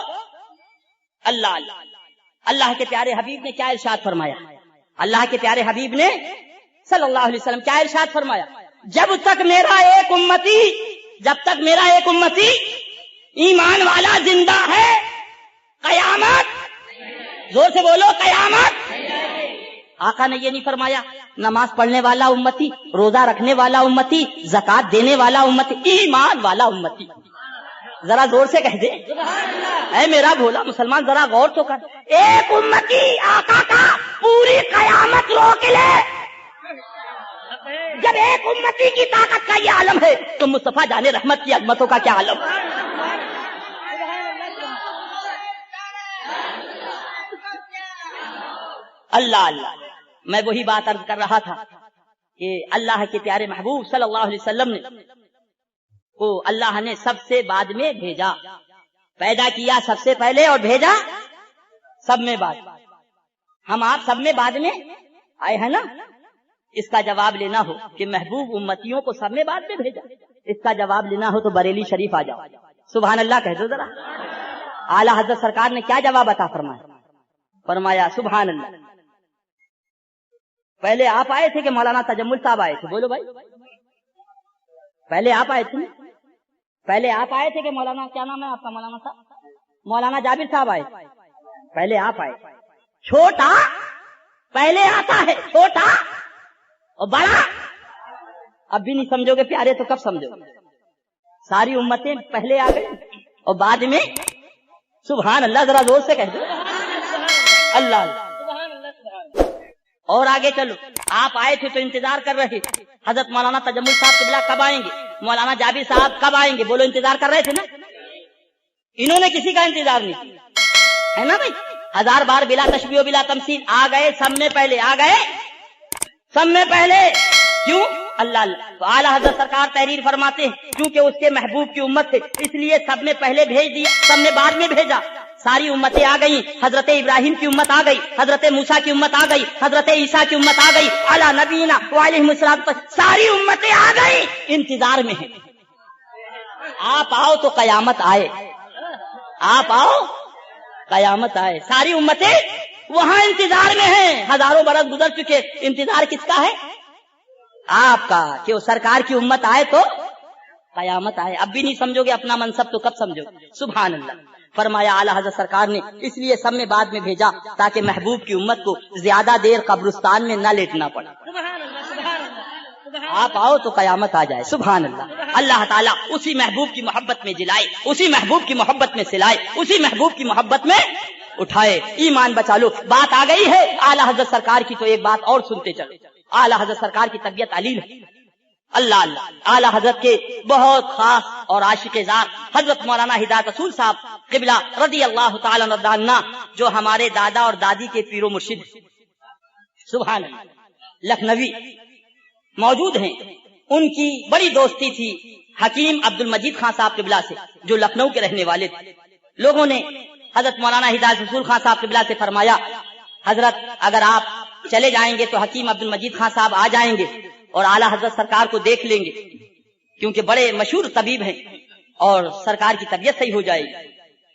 اللہ اللہ. اللہ کے پیارے حبیب نے کیا ارشاد فرمایا, اللہ کے پیارے حبیب نے صلی اللہ علیہ وسلم کیا ارشاد فرمایا, جب تک میرا ایک امتی ایمان والا زندہ ہے قیامت, زور سے بولو قیامت. آقا نے یہ نہیں فرمایا نماز پڑھنے والا امتی, روزہ رکھنے والا امتی, زکات دینے والا امتی, ایمان والا امتی. ذرا زور سے کہہ دے, اے میرا بھولا مسلمان ذرا غور تو کر. ایک امتی آقا کا پوری قیامت روک لے. جب ایک امتی کی طاقت کا یہ عالم ہے تو مصطفیٰ جان رحمت کی عظمتوں کا کیا عالم. اللہ اللہ. میں وہی بات عرض کر رہا تھا کہ اللہ کے پیارے محبوب صلی اللہ علیہ وسلم نے کو اللہ نے سب سے بعد میں بھیجا, پیدا کیا سب سے پہلے اور بھیجا سب میں بعد. ہم آپ سب میں بعد میں آئے ہیں نا. اس کا جواب لینا ہو کہ محبوب امتیوں کو سب میں بعد میں بھیجا, اس کا جواب لینا ہو تو بریلی شریف آ جاؤ. سبحان اللہ کہہ دو ذرا. اعلیٰ حضرت سرکار نے کیا جواب عطا فرمایا سبحان اللہ. پہلے آپ آئے تھے کہ مولانا تجمل صاحب آئے تھے؟ بولو بھائی, پہلے آپ آئے تھے, پہلے آپ آئے تھے کہ مولانا کیا نام ہے آپ کا مولانا صاحب, مولانا جابر صاحب آئے, پہلے آپ آئے. چھوٹا پہلے آتا ہے, چھوٹا اور بڑا اب بھی نہیں سمجھو گے پیارے تو کب سمجھو گے. ساری امتیں پہلے آ گئی اور بعد میں. سبحان اللہ, ذرا زور سے کہہ دو اللہ اللہ. اور آگے چلو, آپ آئے تھے تو انتظار کر رہے تھے حضرت مولانا تجمل صاحب قبلہ کب آئیں گے, مولانا جابر صاحب کب آئیں گے, بولو انتظار کر رہے تھے نا. انہوں نے کسی کا انتظار نہیں ہے نا بھائی. 1000 بار بلا تشبیہ و بلا تمثیل آ گئے سب میں پہلے, آ گئے سب میں پہلے. کیوں؟ अल्लाह अल्लाह। तो आला हजरत सरकार तहरीर फरमाते हैं क्योंकि उसके महबूब की उम्मत थे इसलिए सब ने पहले भेज दिया, सब ने बाद में भेजा। सारी उम्मतें आ गई, हजरत इब्राहिम की उम्मत आ गई, हजरत मूसा की उम्मत आ गई, हजरत ईसा की उम्मत आ गई, अला नबीना व अलैहिस्सलाम तक सारी उम्मतें आ गई, इंतजार में है। आप आओ तो कयामत आए, आप आओ कयामत आए। सारी उम्मतें वहां इंतजार में हैं, हजारों बरस गुजर चुके, इंतजार किसका है? आपका, कि वो सरकार की उम्मत आए तो कयामत आए। अब भी नहीं समझोगे अपना मनसब तो कब समझोगे? सुभान अल्लाह। फरमाया आला हज़रत सरकार ने इसलिए सब में बाद में भेजा ताकि महबूब की उम्मत को ज्यादा देर कब्रिस्तान में न लेटना पड़े। आप आओ तो कयामत आ जाए। सुभान अल्लाह। अल्लाह ताला उसी महबूब की मोहब्बत में जिलाए, उसी महबूब की मोहब्बत में सिलाए, उसी महबूब की मोहब्बत में उठाए। ईमान बचा लो। बात आ गई है आला हज़रत सरकार की तो एक बात और सुनते चलो। आला हज़रत सरकार की तबीयत अलील है। अल्लाह अल्लाह। आला हज़रत के बहुत खास और आशिक़-ए-ज़ात हज़रत मौलाना हिदायत रसूल साहब क़िबला रज़ी अल्लाह तआला अन्हु जो हमारे दादा और दादी के पीरो मुर्शिद सुभान अल्लाह लखनवी मौजूद हैं। उनकी बड़ी दोस्ती थी हकीम अब्दुल मजीद खान साहब क़िबला से जो लखनऊ के रहने वाले थे। लोगों ने हज़रत मौलाना हिदायत रसूल खान साहब क़िबला से फरमाया हज़रत अगर आप चले जाएंगे तो हकीम अब्दुल मजीद खान साहब आ जाएंगे और आला हज़रत सरकार को देख लेंगे क्योंकि बड़े मशहूर तबीब हैं और सरकार की तबीयत सही हो जाएगी।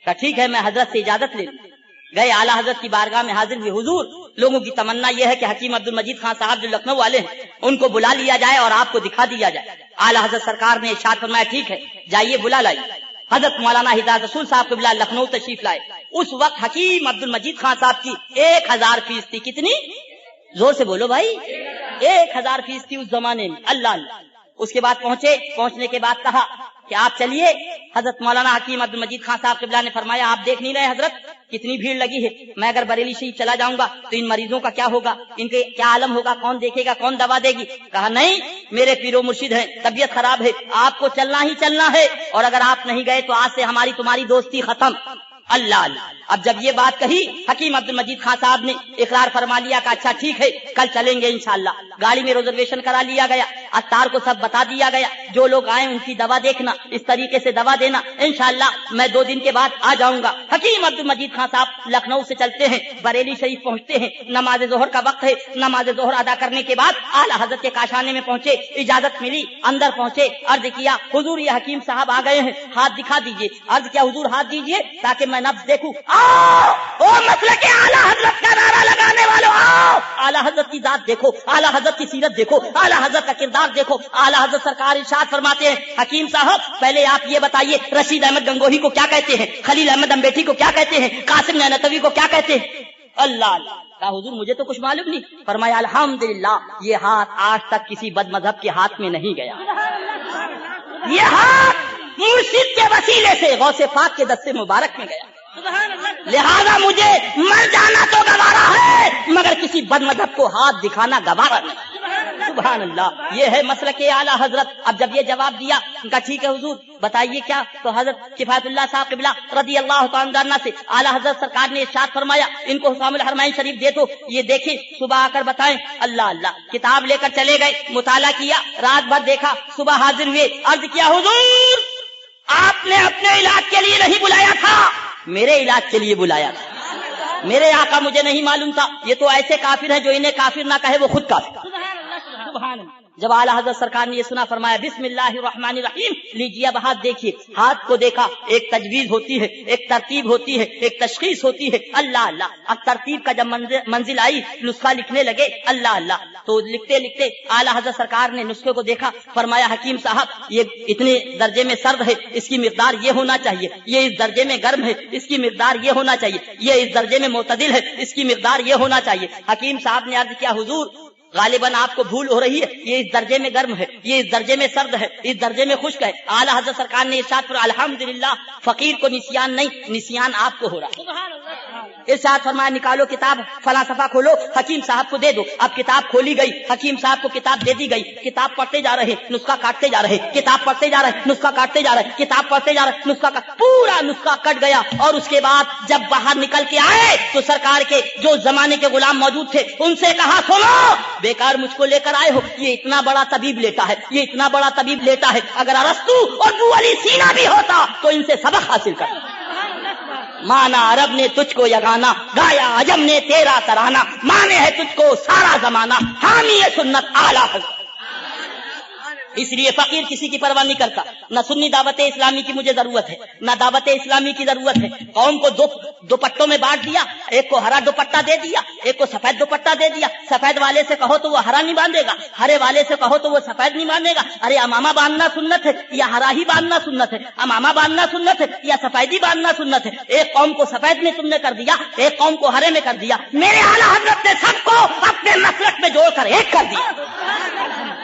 कहा ठीक है मैं हज़रत से इजाजत ले लूं। गए आला हज़रत की बारगाह में हाजिर हुए। हुजूर लोगों की तमन्ना यह है कि हकीम अब्दुल मजीद खान साहब जो लखनऊ वाले हैं उनको बुला लिया जाए और आपको दिखा दिया जाए। आला हज़रत सरकार ने इरशाद फरमाया ठीक है जाइए बुला लाइए। हज़रत मौलाना हिदायत रसूल साहब क़िबला लखनऊ तशरीफ लाए। उस वक्त हकीम अब्दुल मजीद खान साहब की 1000 फीस थी। कितनी? जोर से बोलो भाई। 1000 फीस थी उस जमाने में। अल्लाह अल्लाह। उसके बाद पहुंचने के बाद कहा कि आप चलिए। हजरत मौलाना हकीम अब्दुल मजीद खान साहब क़िबला ने फरमाया आप देख नहीं रहे हजरत कितनी भीड़ लगी है। मैं अगर बरेली शरीफ चला जाऊंगा तो इन मरीजों का क्या होगा, इनके क्या आलम होगा, कौन देखेगा, कौन दवा देगी। कहा नहीं मेरे पीरो मुर्शिद हैं, तबीयत खराब है, आपको चलना ही चलना है और अगर आप नहीं गए तो आज से हमारी तुम्हारी दोस्ती खत्म। अल्लाह अल्लाह। अब जब ये बात कही हकीम अब्दुल मजीद खान साहब ने इकरार फरमा लिया कि अच्छा ठीक है कल चलेंगे इंशाअल्लाह। गाड़ी में रिजर्वेशन करा लिया गया, अत्तार को सब बता दिया गया जो लोग आए उनकी दवा देखना, इस तरीके से दवा देना, इंशाअल्लाह मैं 2 दिन के बाद आ जाऊंगा। हकीम अब्दुल मजीद खान साहब लखनऊ से चलते हैं, बरेली शरीफ पहुंचते हैं, नमाज जोहर का वक्त है। नमाज जोहर अदा करने के बाद आला हजरत के काशाने में पहुंचे, इजाजत मिली, अंदर पहुंचे, अर्ज किया हुजूर ये हकीम साहब आ गए हैं, हाथ दिखा दीजिए। अर्ज किया हुजूर हाथ दीजिए ताकि मैं नब्ज देखूं। आओ ओ मसले के आला हजरत का नारा लगाने वालों आओ, आला हजरत की जात देखो, आला हजरत की सीरत देखो, आला हजरत का किरदार देखो। आला हजरत सरकार इरशाद फरमाते हैं हकीम साहब पहले आप ये बताइए रशीद अहमद गंगोही को क्या कहते हैं, खलील अहमद अम्बेठी को क्या कहते हैं, कासिम नैनतवी को क्या कहते हैं। अल्लाह अल्लाह। कहा हुजूर मुझे तो कुछ मालूम नहीं। फरमाया अल्हम्दुलिल्लाह ये हाथ आज तक किसी बदमजहब के हाथ में नहीं गया। ये हाथ मुर्शिद के वसीले से गौसे पाक के दस्ते मुबारक में गया। लिहाजा मुझे मर जाना तो गवारा है मगर किसी बदमजहब को हाथ दिखाना गवारा नहीं। सुभान अल्लाह। ये है मसलक आला हजरत। अब जब ये जवाब दिया उनका ठीक है हुजूर बताइए क्या। तो हजरत किफायतुल्लाह साहब क़िबला रज़ी अल्लाह तआला अन्हु से आला हजरत सरकार ने इरशाद फरमाया इनको हुसामुल हरमैन शरीफ दे दो, ये देखें सुबह आकर बताएं। अल्लाह अल्लाह। किताब लेकर चले गए, मुताला किया, रात भर देखा, सुबह हाजिर हुए, अर्ज किया हुजूर आपने अपने इलाज के लिए नहीं बुलाया था, मेरे इलाज के लिए बुलाया था। मेरे आका मुझे नहीं मालूम था, ये तो ऐसे काफिर हैं जो इन्हें काफिर ना कहे वो खुद काफिर। सुभान अल्लाह। जब आला हजरत सरकार ने ये सुना फरमाया बिस्मिल्लाहिर्रहमानिर्रहीम। लीजिए अब हाथ देखिए। हाथ को देखा, एक तजवीज होती है, एक तरतीब होती है, एक तशखीस होती है। अल्लाह अल्लाह। अब तरतीब का जब मंजिल आई नुस्खा लिखने लगे, अल्लाह अल्लाह, तो लिखते लिखते आला हजरत सरकार ने नुस्खे को देखा, फरमाया हकीम साहब ये इतने दर्जे में सर्द है, इसकी मिकदार ये होना चाहिए, ये इस दर्जे में गर्म है, इसकी मिकदार ये होना चाहिए, ये इस दर्जे में मोतदिल है, इसकी मिकदार ये होना चाहिए। हकीम साहब ने अर्ज किया हुजूर गालिबन आपको भूल हो रही है, ये इस दर्जे में गर्म है, ये इस दर्जे में सर्द है, इस दर्जे में खुश्क है। आला हजरत सरकार ने इरशाद फरमाया अल्हम्दुलिल्लाह फकीर को निसियान नहीं, निसियान आपको हो रहा है। इरशाद फरमाया निकालो किताब, फला सफा खोलो, हकीम साहब को दे दो। अब किताब खोली गई, हकीम साहब को किताब दे दी गई। किताब पढ़ते जा रहे, नुस्खा काटते जा रहे, किताब पढ़ते जा रहे, नुस्खा काटते जा रहे, किताब पढ़ते जा रहे, नुस्खा पूरा नुस्खा कट गया। और उसके बाद जब बाहर निकल के आए तो सरकार के जो जमाने के गुलाम मौजूद थे उनसे कहा सुनो, बेकार मुझको लेकर आए हो, ये इतना बड़ा तबीब लेटा है, ये इतना बड़ा तबीब लेटा है, अगर अरस्तु और अबू अली सीना भी होता तो इनसे सबक हासिल कर। माना अरब ने तुझको यगाना, गाया अजम ने तेरा तराना, माने है तुझको सारा जमाना, हामी है सुन्नत आला हज़रत। इसलिए फकीर किसी की परवाह नहीं करता। न सुन्नी दावत इस्लामी की मुझे जरूरत है, न दावत इस्लामी की जरूरत है। कौम को दो दुपट्टों में बांट दिया, एक को हरा दुपट्टा दे दिया, एक को सफेद दुपट्टा दे दिया। सफेद वाले से कहो तो वो हरा नहीं बांधेगा, हरे वाले से कहो तो वो सफेद नहीं बांधेगा। अरे अमामा बांधना सुन्नत है या हरा ही बांधना सुन्नत है? अमामा बांधना सुन्नत है या सफेदी बांधना सुन्नत है? एक कौम को सफेद में तुमने कर दिया, एक कौम को हरे में कर दिया। मेरे आला हजरत ने सबको अपने मसलक में जोड़कर एक कर दिया।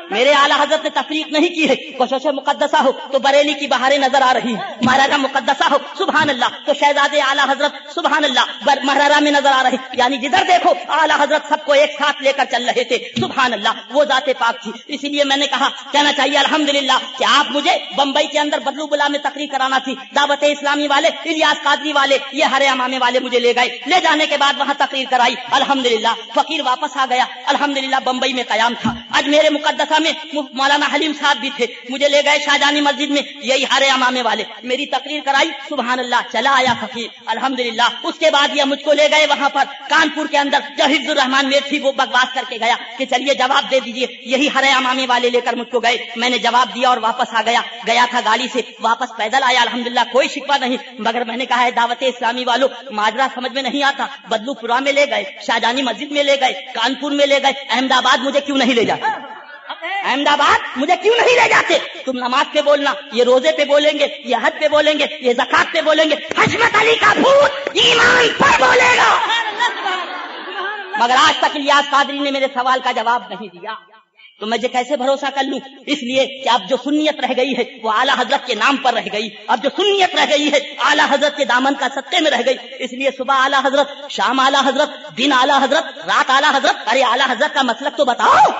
मेरे आला हजरत ने तफरीक नहीं की है। कोशिश मुकद्दसा हो तो बरेली की बहारें नजर आ रही है, महाराजा मुकद्दसा हो सुभान अल्लाह तो शहजादे आला हजरत सुभान अल्लाह महाराजा में नजर आ रहे, यानी जिधर देखो आला हजरत सबको एक साथ लेकर चल रहे थे। सुभान अल्लाह, वो जाते पाक थी। इसीलिए मैंने कहा कहना चाहिए अल्हम्दुलिल्लाह कि आप मुझे बम्बई के अंदर बदलू बुला में तकरीर कराना थी। दावत इस्लामी वाले, इलियास कादरी वाले, ये हरे अमामे वाले मुझे ले गए, ले जाने के बाद वहां तकरीर कराई। अल्हम्दुलिल्लाह फकीर वापस आ गया। अल्हम्दुलिल्लाह बम्बई में कयाम था। आज मेरे मुकद्दसा में मौलाना हलीम साहब भी थे, मुझे ले गए शाहजानी मस्जिद में, यही हरे अमामे वाले, मेरी तकरीर कराई। सुभान अल्लाह, चला आया फकीर अल्हम्दुलिल्लाह। उसके बाद ये मुझको ले गए वहां पर कानपुर के अंदर, जो हिफ्जुर रहमान मेर थी वो बकवास करके गया कि चलिए जवाब दे दीजिए। यही हरे अमामे वाले लेकर मुझको गए, मैंने जवाब दिया और वापस आ गया। गया था गाड़ी से, वापस पैदल आया अल्हम्दुलिल्लाह, कोई शिकवा नहीं। मगर मैंने कहा है दावत इस्लामी वालों, माजरा समझ में नहीं आता। बदलूपुरा में ले गए, शाहजानी मस्जिद में ले गए, कानपुर में ले गए, अहमदाबाद मुझे क्यों नहीं ले जाते? अहमदाबाद मुझे क्यों नहीं ले जाते? तुम नमाज पे बोलना, ये रोजे पे बोलेंगे, ये हज पे बोलेंगे, ये ज़कात पे बोलेंगे, हजरत अली का भूत ईमान पर बोलेगा। मगर आज तक इलियास कादरी ने मेरे सवाल का जवाब नहीं दिया, तो मुझे कैसे भरोसा कर लूं? इसलिए कि अब जो सुन्नियत रह गई है वो आला हजरत के नाम पर रह गई। अब जो सुन्नियत रह गई है आला हजरत के दामन का सत्ते में रह गई। इसलिए सुबह आला हजरत, शाम आला हजरत, दिन आला हजरत, रात आला हजरत। अरे आला हजरत का मसलक तो बताओ।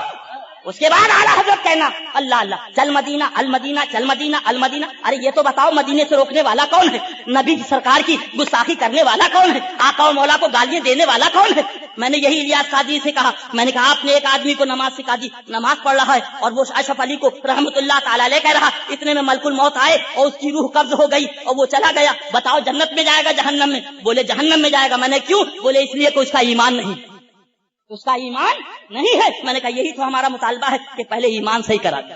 उसके बाद आला हजरत कहना अल्लाह अल्लाह, चल मदीना अल मदीना, चल मदीना अल मदीना। अरे ये तो बताओ मदीने से रोकने वाला कौन है? नबी सरकार की गुस्ताखी करने वाला कौन है? आका और मौला को गालियां देने वाला कौन है? मैंने यही इलियास कादरी से कहा, मैंने कहा आपने एक आदमी को नमाज सिखा दी, नमाज पढ़ रहा है और वो अशरफ अली को रहमतुल्लाह ताला अलैह कह रहा, इतने में मलकुल मौत आए और उसकी रूह कब्ज हो गई और वो चला गया। बताओ जन्नत में जाएगा जहन्नम में? बोले जहन्नम में जाएगा। मैंने क्यों? बोले इसलिए कि उसका ईमान नहीं, उसका ईमान नहीं है। मैंने कहा यही तो हमारा मुतालबा है कि पहले ईमान सही करा दो,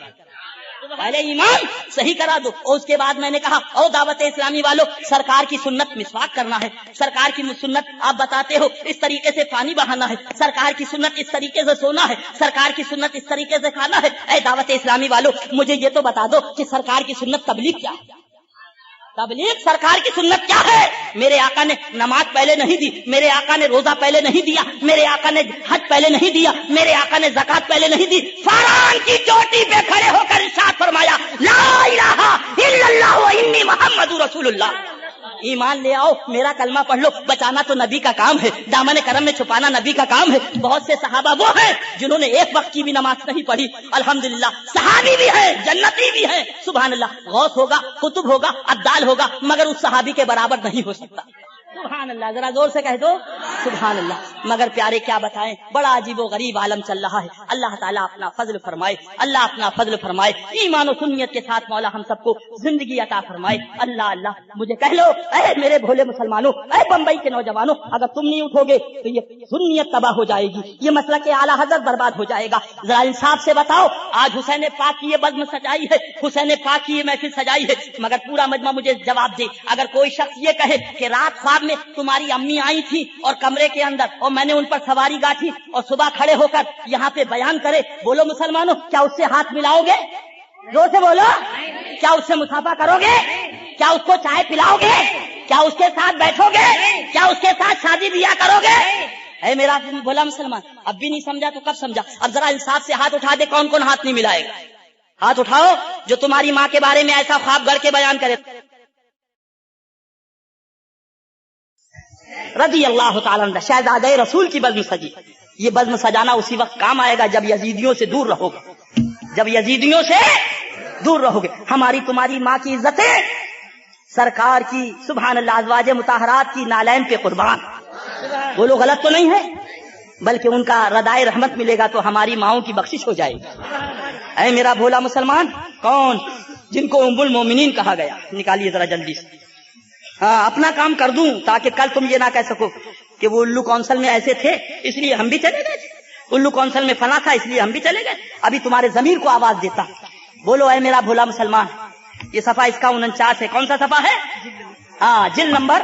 पहले ईमान सही करा दो। और उसके बाद मैंने कहा ओ दावत इस्लामी वालों, सरकार की सुन्नत मिसवाक करना है, सरकार की सुन्नत आप बताते हो इस तरीके से पानी बहाना है, सरकार की सुन्नत इस तरीके से सोना है, सरकार की सुन्नत इस तरीके से खाना है। ऐ दावत इस्लामी वालों, मुझे ये तो बता दो कि सरकार की सुन्नत तबलीग क्या है? तबलीग सरकार की सुन्नत क्या है? मेरे आका ने नमाज पहले नहीं दी, मेरे आका ने रोजा पहले नहीं दिया, मेरे आका ने हज पहले नहीं दिया, मेरे आका ने ज़कात पहले नहीं दी। फरान की चोटी पे खड़े होकर इरशाद फरमाया ला इलाहा इल्लल्लाह व इन्नी मुहम्मदुर रसूलुल्लाह। ईमान ले आओ, मेरा कलमा पढ़ लो। बचाना तो नबी का काम है, दामन करम में छुपाना नबी का काम है। बहुत से सहाबा वो हैं जिन्होंने एक वक्त की भी नमाज नहीं पढ़ी। अल्हम्दुलिल्लाह सहाबी भी है, जन्नती भी है। सुभान अल्लाह, गौस होगा, कुतुब होगा, अब्दाल होगा, मगर उस सहाबी के बराबर नहीं हो सकता। सुभान अल्लाह, जरा जोर से कह दो सुभान अल्लाह। मगर प्यारे क्या बताएं, बड़ा अजीबो गरीब आलम चल रहा है। अल्लाह ताला अपना फजल फरमाए, अल्लाह अपना फजल फरमाए। ईमान और सुन्नियत के साथ मौला हम सबको जिंदगी अता फरमाए। अल्लाह अल्लाह, मुझे कह लो ऐ मेरे भोले मुसलमानों, ऐ बम्बई के नौजवानों, अगर तुम नहीं उठोगे तो ये सुन्नियत तबाह हो जाएगी, ये मसला के आला हजरत बर्बाद हो जाएगा। जरा इंसाफ से बताओ, आज हुसैन पाक की ये बज़्म सजाई है, हुसैन पाक की ये महफिल सजाई है, मगर पूरा मजमा मुझे जवाब दे। अगर कोई शख्स ये कहे कि रात ख्वाब में तुम्हारी अम्मी आई थी और कमरे के अंदर और मैंने उन पर सवारी गाठी और सुबह खड़े होकर यहाँ पे बयान करे, बोलो मुसलमानों, क्या उससे हाथ मिलाओगे? जोर से बोलो, क्या उससे मुसाफा करोगे? क्या उसको चाय पिलाओगे? क्या उसके साथ बैठोगे? क्या उसके साथ शादी ब्याह करोगे? है मेरा बोला मुसलमान, अब भी नहीं समझा तो कब समझा? अब जरा इंसाफ से हाथ उठा दे, कौन कौन हाथ नहीं मिलाएगा? हाथ उठाओ जो तुम्हारी माँ के बारे में ऐसा ख्वाब गढ़ के बयान करे। رضی اللہ تعالیٰ عنہ شہزادہ رسول کی بزم سجی. یہ بزم سجانا اسی وقت کام آئے گا جب یزیدیوں سے دور رہو گے, جب یزیدیوں سے دور رہو گے. ہماری تمہاری ماں کی عزتیں سرکار کی سبحان اللہ ازواج مطہرات کی نالین پہ قربان. وہ لوگ غلط تو نہیں ہے, بلکہ ان کا ردائے رحمت ملے گا تو ہماری ماؤں کی بخشش ہو جائے گی. اے میرا بھولا مسلمان, کون جن کو ام المومنین کہا گیا, نکالیے ذرا جلدی سے. ہاں اپنا کام کر دوں تاکہ کل تم یہ نہ کہہ سکو کہ وہ الو کونسل میں ایسے تھے اس لیے ہم بھی چلے گئے, الو کونسل میں فنا تھا اس لیے ہم بھی چلے گئے. ابھی تمہارے ضمیر کو آواز دیتا. بولو اے میرا بھولا مسلمان. یہ صفحہ اس کا 49 ہے. کون سا صفحہ ہے؟ ہاں جلد نمبر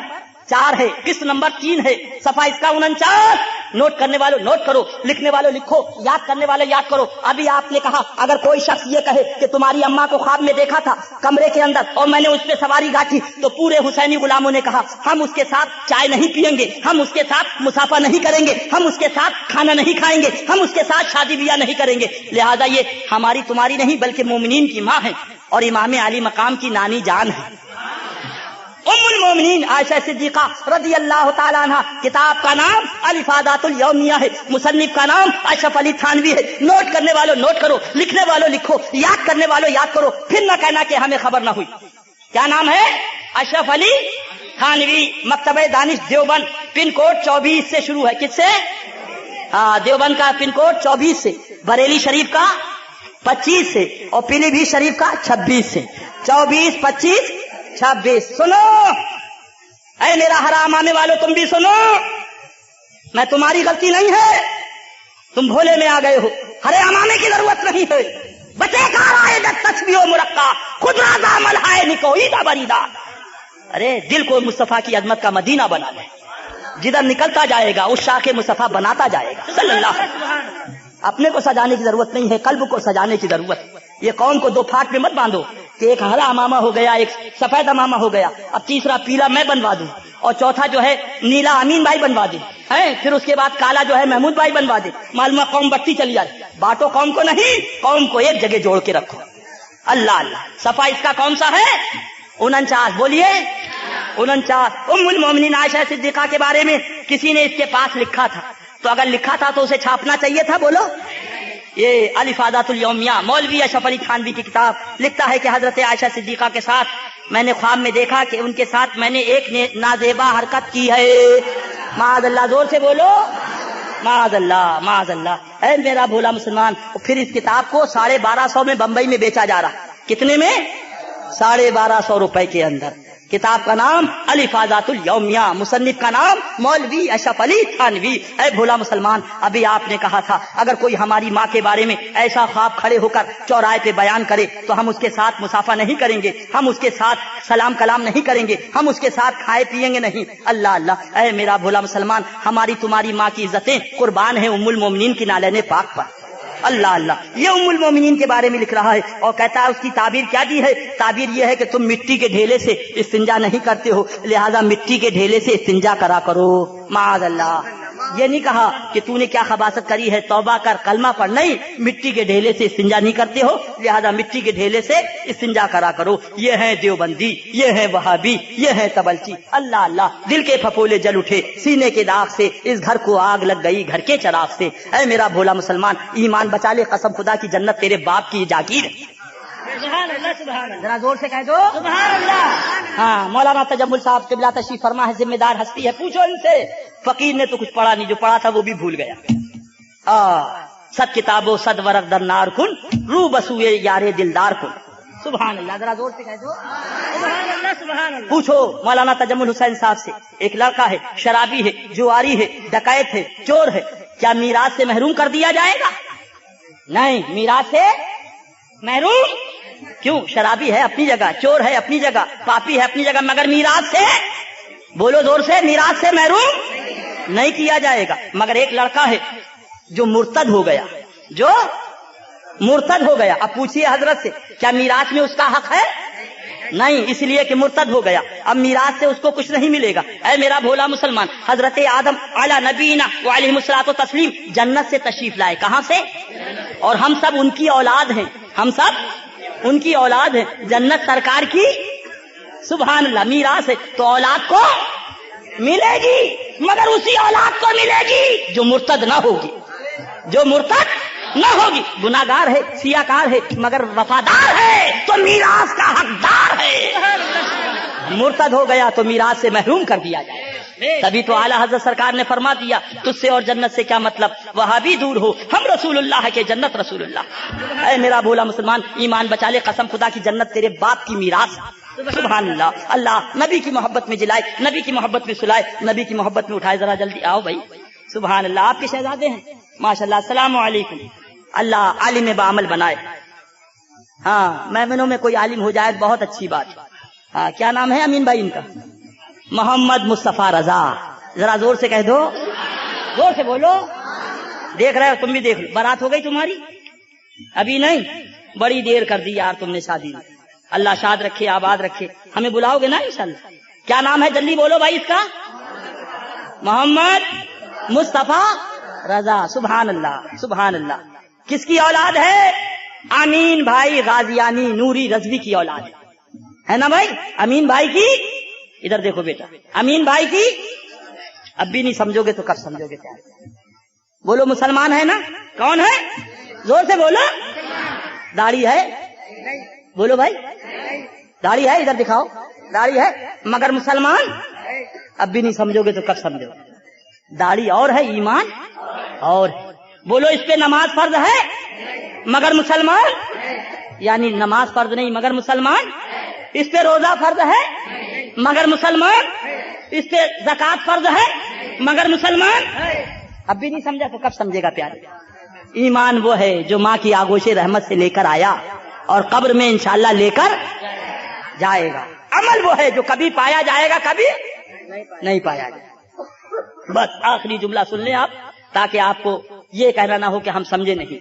4 ہے, قسط نمبر 3 ہے, صفحہ اس کا 49. نوٹ کرنے والوں نوٹ کرو, لکھنے والوں لکھو, یاد کرنے والوں یاد کرو. ابھی آپ نے کہا اگر کوئی شخص یہ کہے کہ تمہاری اماں کو خواب میں دیکھا تھا کمرے کے اندر اور میں نے اس پہ سواری گاٹھی, تو پورے حسینی غلاموں نے کہا ہم اس کے ساتھ چائے نہیں پیئیں گے, ہم اس کے ساتھ مسافہ نہیں کریں گے, ہم اس کے ساتھ کھانا نہیں کھائیں گے, ہم اس کے ساتھ شادی بیاہ نہیں کریں گے. لہذا یہ ہماری تمہاری نہیں بلکہ مومنین کی ماں ہے اور امام علی مقام کی نانی جان ہے. ام المومنین عائشہ صدیقہ رضی اللہ تعالیٰ عنہ. کتاب کا نام الافادات الیومیہ ہے, مصنف کا نام اشرف علی تھانوی ہے. نوٹ کرنے والوں نوٹ کرو, لکھنے والوں لکھو, یاد کرنے والوں یاد کرو, پھر نہ کہنا کہ ہمیں خبر نہ ہوئی. کیا نام ہے؟ اشرف علی تھانوی, مکتبہ دانش دیوبند, پن کوڈ 24 سے شروع ہے. کس سے؟ ہاں دیوبند کا پن کوڈ 24 سے, بریلی شریف کا 25 سے اور پیلی بھیت شریف کا 26 سے. 24 25 26. سنو اے میرا حرام آنے والوں, تم بھی سنو. میں تمہاری غلطی نہیں ہے, تم بھولے میں آ گئے ہو. حرام آنے کی ضرورت نہیں ہے. بچے کار آئے جب تسبیح و مرقع خود راضا مل ہائے نکوئی دا بریدا. ارے دل کو مصطفیٰ کی عظمت کا مدینہ بنا لے, جدھر نکلتا جائے گا اس شاخ مصطفیٰ بناتا جائے گا صلی اللہ علیہ وسلم. اپنے کو سجانے کی ضرورت نہیں ہے, قلب کو سجانے کی ضرورت. یہ قوم کو 2 پھاٹ میں مت باندھو کہ ایک ہرا امامہ ہو گیا ایک سفید امامہ ہو گیا, اب تیسرا پیلا میں بنوا دوں اور چوتھا جو ہے نیلا امین بھائی بنوا دے, پھر اس کے بعد کالا جو ہے محمود بھائی بنوا دے. معلومہ قوم بٹتی چلی جائے. بانٹو قوم کو نہیں, قوم کو ایک جگہ جوڑ کے رکھو. اللہ اللہ. صفحہ اس کا کون سا ہے؟ 49. بولیے 49. ام المومنین عائشہ صدیقہ کے بارے میں کسی نے اس کے پاس لکھا تھا, تو اگر لکھا تھا تو اسے چھاپنا چاہیے تھا. بولو. یہ الافادات الیومیہ مولوی اشرف علی تھانوی کی کتاب. لکھتا ہے کہ حضرت عائشہ صدیقہ کے ساتھ میں نے خواب میں دیکھا کہ ان کے ساتھ میں نے ایک نازیبا حرکت کی ہے. معاذ اللہ. زور سے بولو معاذ اللہ معاذ اللہ. اے میرا بھولا مسلمان, پھر اس کتاب کو 1250 میں بمبئی میں بیچا جا رہا. کتنے میں؟ 1250 روپے کے اندر. کتاب کا نام الافادات الیومیہ, مصنف کا نام مولوی اشرف علی تھانوی. اے بھولا مسلمان, ابھی آپ نے کہا تھا اگر کوئی ہماری ماں کے بارے میں ایسا خواب کھڑے ہو کر چوراہے پہ بیان کرے تو ہم اس کے ساتھ مسافہ نہیں کریں گے, ہم اس کے ساتھ سلام کلام نہیں کریں گے, ہم اس کے ساتھ کھائے پیئیں گے نہیں. اللہ اللہ. اے میرا بھولا مسلمان, ہماری تمہاری ماں کی عزتیں قربان ہیں ام المومنین کی نالین پاک پر. اللہ اللہ. یہ ام المومنین کے بارے میں لکھ رہا ہے اور کہتا ہے اس کی تعبیر کیا دی ہے؟ تعبیر یہ ہے کہ تم مٹی کے ڈھیلے سے استنجا نہیں کرتے ہو, لہذا مٹی کے ڈھیلے سے استنجا کرا کرو. معاذ اللہ. یہ نہیں کہا کہ تو نے کیا خباثت کری ہے توبہ کر کلمہ پڑھ, نہیں, مٹی کے ڈھیلے سے استنجا نہیں کرتے ہو لہذا مٹی کے ڈھیلے سے استنجا کرا کرو. یہ ہے دیوبندی, یہ ہے وہابی, یہ ہے تبلچی. اللہ اللہ. دل کے پھپولے جل اٹھے سینے کے داغ سے, اس گھر کو آگ لگ گئی گھر کے چراغ سے. اے میرا بھولا مسلمان, ایمان بچا لے, قسم خدا کی جنت تیرے باپ کی جاگیر ہے. سبحان اللہ سبحان اللہ. ذرا زور سے کہہ دو سبحان اللہ. ہاں مولانا تجمل صاحب قبلہ تشریف فرما ہے, ذمہ دار ہستی ہے, پوچھو ان سے. فقیر نے تو کچھ پڑھا نہیں, جو پڑھا تھا وہ بھی بھول گیا. صد کتابوں صد ورق در نار کن, رو بسوئے یار دلدار کن. سبحان اللہ. ذرا زور سے کہہ دو سبحان اللہ سبحان اللہ. پوچھو مولانا تجمل حسین صاحب سے, ایک لڑکا ہے, شرابی ہے, جواری ہے, ڈکیت ہے, چور ہے, کیا میراث سے محروم کر دیا جائے گا؟ نہیں, میراث سے محروم کیوں؟ شرابی ہے اپنی جگہ, چور ہے اپنی جگہ, پاپی ہے اپنی جگہ, مگر میراث سے, بولو زور سے, میراث سے محروم نہیں کیا جائے گا. مگر ایک لڑکا ہے جو مرتد ہو گیا, جو مرتد ہو گیا. اب پوچھئے حضرت سے کیا میراث میں اس کا حق ہے؟ نہیں, اس لیے کہ مرتد ہو گیا, اب میراث سے اس کو کچھ نہیں ملے گا. اے میرا بھولا مسلمان, حضرت آدم علی نبینا وعلیہ الصلوۃ والتسلیم جنت سے تشریف لائے. کہاں سے؟ اور ہم سب ان کی اولاد ہیں, ہم سب ان کی اولاد ہیں. جنت سرکار کی سبحان اللہ میراث ہے, تو اولاد کو ملے گی. मगर उसी औलाद को मिलेगी जो मुर्तद न होगी, जो मुर्तद न होगी। गुनाहगार है, सियाकार है, मगर वफादार है तो मीरास का हकदार है। मुर्तद हो गया तो मीरास से महरूम कर दिया जाए। तभी तो आला हजरत सरकार ने फरमा दिया, तुझसे और जन्नत से क्या मतलब, वहां भी दूर हो, हम रसूलुल्लाह के, जन्नत रसूलुल्लाह। ऐ मेरा भोला मुसलमान, ईमान बचा ले, कसम खुदा की जन्नत तेरे बाप की मीरास। सुभान अल्लाह। अल्लाह नबी की मोहब्बत में जिलाए, नबी की मोहब्बत में सुलाए, नबी की मोहब्बत में उठाए। जरा जल्दी आओ भाई। सुभान अल्लाह। आपके शहजादे हैं माशाल्लाह। अस्सलामु अलैकुम। अल्लाह आलिम बामल बनाए। हाँ, मेहमानों में कोई आलिम हो जाए बहुत अच्छी बात। हाँ, क्या नाम है अमीन भाई इनका? मोहम्मद मुस्तफा रजा। जरा जोर से कह दो, जोर से बोलो। देख रहे हो, तुम भी देख लो। बारात हो गई तुम्हारी? अभी नहीं, बड़ी देर कर दी यार तुमने शादी में। अल्लाह शाद रखे, आबाद रखे। हमें बुलाओगे ना इंशाल्लाह? क्या नाम है जल्दी बोलो भाई इसका? मोहम्मद मुस्तफा रजा। सुभान अल्लाह, सुभान अल्लाह। किसकी औलाद है? अमीन भाई गाजियानी नूरी रजवी की औलाद है ना भाई? अमीन भाई की, इधर देखो बेटा, अमीन भाई की। अब भी नहीं समझोगे तो कब समझोगे? क्या बोलो, मुसलमान है ना? कौन है? जोर से बोलो। दाढ़ी है? बोलो भाई, दाढ़ी है? इधर दिखाओ, दाढ़ी है मगर मुसलमान? अब भी नहीं समझोगे तो कब समझोगे? दाढ़ी और है, ईमान और है। बोलो, इस पे नमाज फर्ज है मगर मुसलमान, यानी नमाज फर्ज नहीं मगर मुसलमान। इस पे रोजा फर्ज है मगर मुसलमान। इस पे ज़कात फर्ज है मगर मुसलमान। अब भी नहीं समझा तो कब समझेगा प्यारे? ईमान वो है जो माँ की आगोश रहमत से लेकर आया और कब्र में इंशाअल्लाह लेकर जाएगा। अमल वो है जो कभी पाया जाएगा, कभी नहीं पाया जाएगा। बस आखिरी जुमला सुन लें आप, ताकि आपको ये कहना ना हो कि हम समझे नहीं।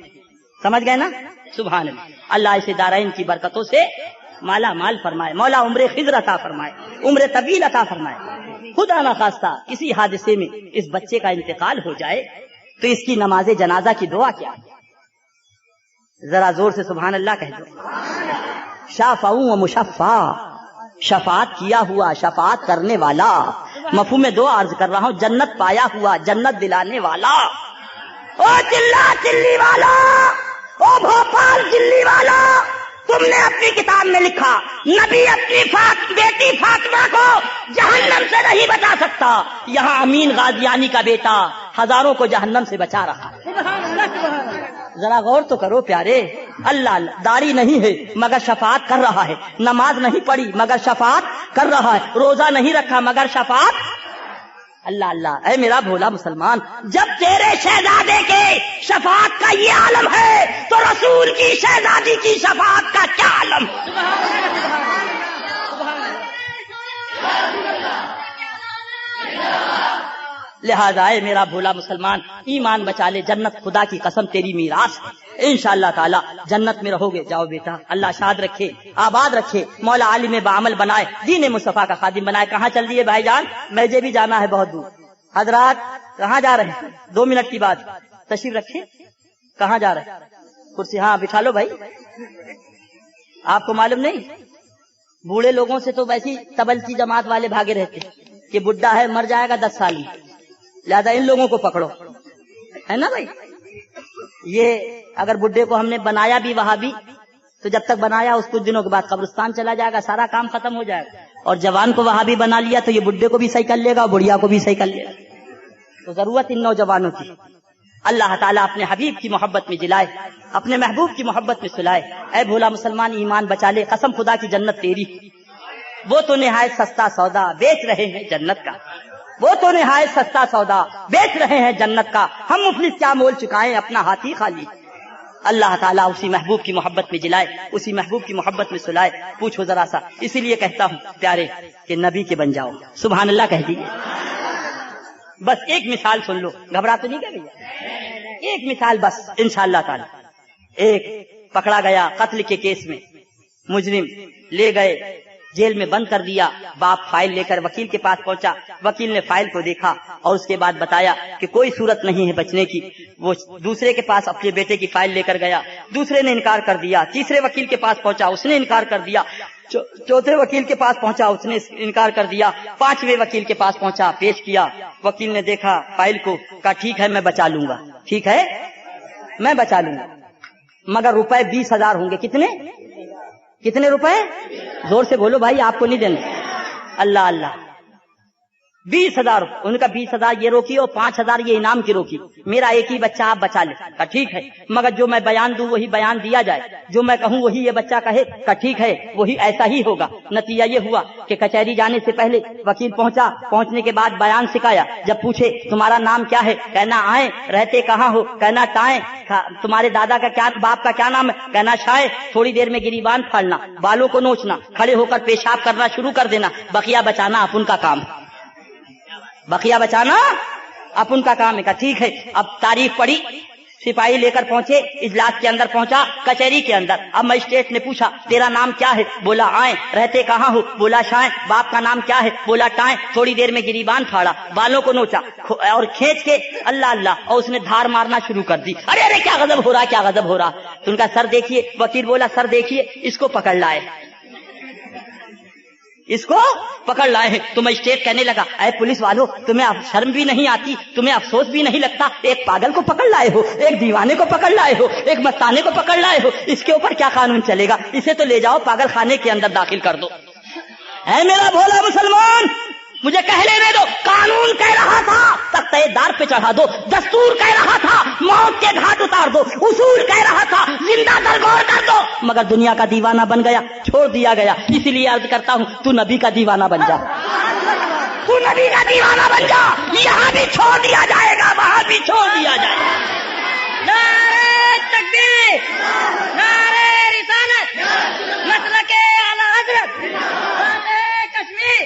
समझ गए ना? सुभान अल्लाह। अल्लाह इसे दाराइन की बरकतों से माला माल फरमाए। मौला उम्र खिज़र अता फरमाए, उम्र तवील अता फरमाए। खुदा ना खास्ता किसी हादसे में इस बच्चे का इंतकाल हो जाए तो इसकी नमाज जनाजा की दुआ क्या है? जरा जोर से सुभान अल्लाह कह दो। शाफाऊ व मुशफ़ा, शफात किया हुआ, शफात करने वाला। मफहूम दुआ अर्ज कर रहा हूँ, जन्नत पाया हुआ, जन्नत दिलाने वाला। ओ चिल्ला चिल्ली वाला, ओ भोपाल चिल्ली वाला, तुमने अपनी किताब में लिखा नबी अपनी बेटी फातिमा को जहन्नम से नहीं बचा सकता। यहाँ अमीन गाजियानी का बेटा हजारों को जहन्नम से बचा रहा है। जरा गौर तो करो प्यारे। अल्लाह दाढ़ी नहीं है मगर शफात कर रहा है, नमाज नहीं पढ़ी मगर शफात कर रहा है, रोजा नहीं रखा मगर शफात। अल्लाह अल्लाह। ऐ मेरा भोला मुसलमान, जब तेरे शहजादे के शफात का ये आलम है तो रसूल की शहजादी की शफात का क्या आलम? लिहाजा है मेरा भोला मुसलमान, ईमान बचा ले, जन्नत खुदा की कसम तेरी मीरास है। इंशाअल्लाह ताला जन्नत में रहोगे। जाओ बेटा, अल्लाह शाद रखे, आबाद रखे, मौला आलिम बामल बनाए, दीन मुस्तफा का खादिम बनाए। कहाँ चल दिए भाईजान? मुझे भी जाना है बहुत दूर। हजरात कहाँ जा रहे हैं? 2 मिनट की बात, तशरीफ रखे। कहाँ जा रहे हैं? कुर्सी, हाँ बिठा लो भाई। आपको मालूम नहीं, बूढ़े लोगों से तो वैसी तबलची जमात वाले भागे रहते कि बुढ़ा है मर जाएगा 10 साल में, लिहाजा इन लोगों को पकड़ो, है ना भाई? ये अगर बुढ़े को हमने बनाया भी वहाबी तो जब तक बनाया उस कुछ दिनों के बाद कब्रिस्तान चला जाएगा, सारा काम खत्म हो जाएगा। और जवान को वहाबी बना लिया तो ये बुढ़े को भी सही कर लेगा और बुढ़िया को भी सही कर लेगा। तो जरूरत इन नौजवानों की। अल्लाह ताला अपने हबीब की मोहब्बत में जिलाए, अपने महबूब की मोहब्बत में सुलाए। ऐ भोला मुसलमान, ईमान बचा ले, कसम खुदा की जन्नत तेरी। वो तो निहायत सस्ता सौदा बेच रहे हैं जन्नत का, वो तो निहायत सस्ता सौदा बेच रहे हैं जन्नत का। हम मुफलिस क्या मोल चुकाएं, अपना हाथी खाली। अल्लाह ताला उसी महबूब की मोहब्बत में जिलाए, उसी महबूब की मोहब्बत में सुलाए। पूछो जरा सा, इसीलिए कहता हूँ प्यारे कि नबी के बन जाओ। सुभान अल्लाह कह दीजिए। बस एक मिसाल सुन लो, घबरा तो नहीं गए भैया? एक मिसाल बस इंशाअल्लाह ताला। एक पकड़ा गया कत्ल के केस में, मुजरिम ले गए, जेल में बंद कर दिया। बाप फाइल लेकर वकील के पास पहुंचा, वकील ने फाइल को देखा और उसके बाद बताया कि कोई सूरत नहीं है बचने की। वो दूसरे के पास अपने बेटे की फाइल लेकर गया, दूसरे ने इनकार कर दिया। तीसरे वकील के पास पहुंचा, उसने इनकार कर दिया। چوتھے وکیل کے پاس پہنچا، اس نے انکار کر دیا۔ پانچویں وکیل کے پاس پہنچا، پیش کیا۔ وکیل نے دیکھا فائل کو، کہا ٹھیک ہے میں بچا لوں گا، ٹھیک ہے میں بچا لوں گا، مگر روپے 20,000 ہوں گے۔ کتنے روپے؟ زور سے بولو بھائی، آپ کو نہیں دینا۔ اللہ اللہ، 20,000 ان کا 20,000 یہ روکی اور 5,000 یہ انعام کی روکی۔ میرا ایک ہی بچہ آپ بچا لے، کہا ٹھیک ہے، مگر جو میں بیان دوں وہی بیان دیا جائے، جو میں کہوں وہی یہ بچہ کہے، کہا ٹھیک ہے وہی ایسا ہی ہوگا۔ نتیجہ یہ ہوا کہ کچہری جانے سے پہلے وکیل پہنچا، پہنچنے کے بعد بیان سکھایا۔ جب پوچھے تمہارا نام کیا ہے، کہنا آئیں، رہتے کہاں ہو، کہنا ٹائیں، تمہارے دادا کا کیا، باپ کا کیا نام ہے، کہنا شائیں، تھوڑی دیر میں گریبان پھاڑنا، بالوں کو نوچنا، کھڑے ہو کر پیشاب کرنا شروع کر دینا، بقیہ بچانا اپن کا کام، بقیہ بچانا اپن کا کام ہے۔ کہا ٹھیک ہے۔ اب تاریخ پڑھی، سپاہی لے کر پہنچے، اجلاس کے اندر پہنچا، کچہری کے اندر۔ اب مجسٹریٹ نے پوچھا تیرا نام کیا ہے، بولا آئیں، رہتے کہاں ہو، بولا شائیں، باپ کا نام کیا ہے، بولا ٹائیں، تھوڑی دیر میں گریبان پھاڑا، بالوں کو نوچا اور کھینچ کے اللہ اللہ، اور اس نے دھار مارنا شروع کر دی۔ ارے ارے کیا غضب ہو رہا، کیا غضب ہو رہا۔ تو ان کا سر دیکھیے، وکیل بولا سر دیکھیے، اس کو پکڑ لائے، اس کو پکڑ لائے ہیں۔ تو مجسٹریٹ کہنے لگا اے پولیس والو، تمہیں شرم بھی نہیں آتی، تمہیں افسوس بھی نہیں لگتا، ایک پاگل کو پکڑ لائے ہو، ایک دیوانے کو پکڑ لائے ہو، ایک مستانے کو پکڑ لائے ہو، اس کے اوپر کیا قانون چلے گا، اسے تو لے جاؤ پاگل خانے کے اندر داخل کر دو۔ اے میرا بھولا مسلمان، مجھے کہہ لینے دو، قانون کہہ رہا تھا تختہ دار پہ چڑھا دو، دستور کہہ رہا تھا موت کے گھاٹ اتار دو، اصول کہہ رہا تھا زندہ درگور کر دو، مگر دنیا کا دیوانہ بن گیا، چھوڑ دیا گیا۔ اسی لیے عرض کرتا ہوں تو نبی کا دیوانہ بن جا، تو نبی کا دیوانہ بن جا، یہاں بھی چھوڑ دیا جائے گا، وہاں بھی چھوڑ دیا جائے گا۔ نعرہ تکبیر، نعرہ رسالت، مسلک اعلی حضرت، کشمیر،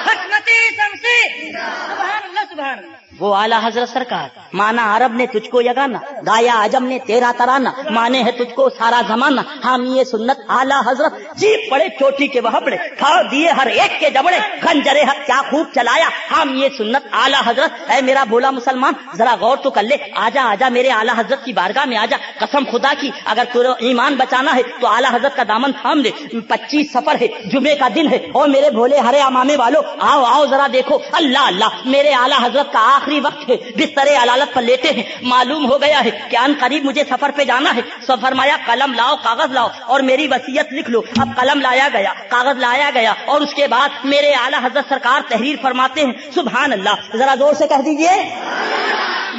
حکمت شمسی، سبحان اللہ سبحان اللہ۔ وہ اعلیٰ حضرت سرکار، مانا عرب نے تجھ کو یگانا، گایا عجم نے تیرا ترانہ، مانے ہے تجھ کو سارا زمانہ، حامی سنت اعلیٰ حضرت، جیب پڑے چوٹی کے وہبڑے، کھاؤ دیے ہر ایک کے جبڑے، خنجرے حق کیا خوب چلایا، حامی سنت اعلیٰ حضرت۔ اے میرا بولا مسلمان ذرا غور تو کر لے، آجا آجا میرے اعلیٰ حضرت کی بارگاہ میں آجا، قسم خدا کی اگر تو ایمان بچانا ہے تو اعلیٰ حضرت کا دامن تھام لے۔ 25 سفر ہے، جمعے کا دن ہے، اور میرے بھولے ہرے امامے والو آؤ آؤ ذرا دیکھو، اللہ اللہ، میرے اعلیٰ حضرت کا آخری وقت ہے، بستر علالت پر لیتے ہیں، معلوم ہو گیا ہے کہ ان قریب مجھے سفر پہ جانا ہے۔ سو فرمایا قلم لاؤ کاغذ لاؤ اور میری وصیت لکھ لو۔ اب قلم لایا گیا، کاغذ لایا گیا، اور اس کے بعد میرے اعلیٰ حضرت سرکار تحریر فرماتے ہیں، سبحان اللہ، ذرا زور سے کہہ دیجئے،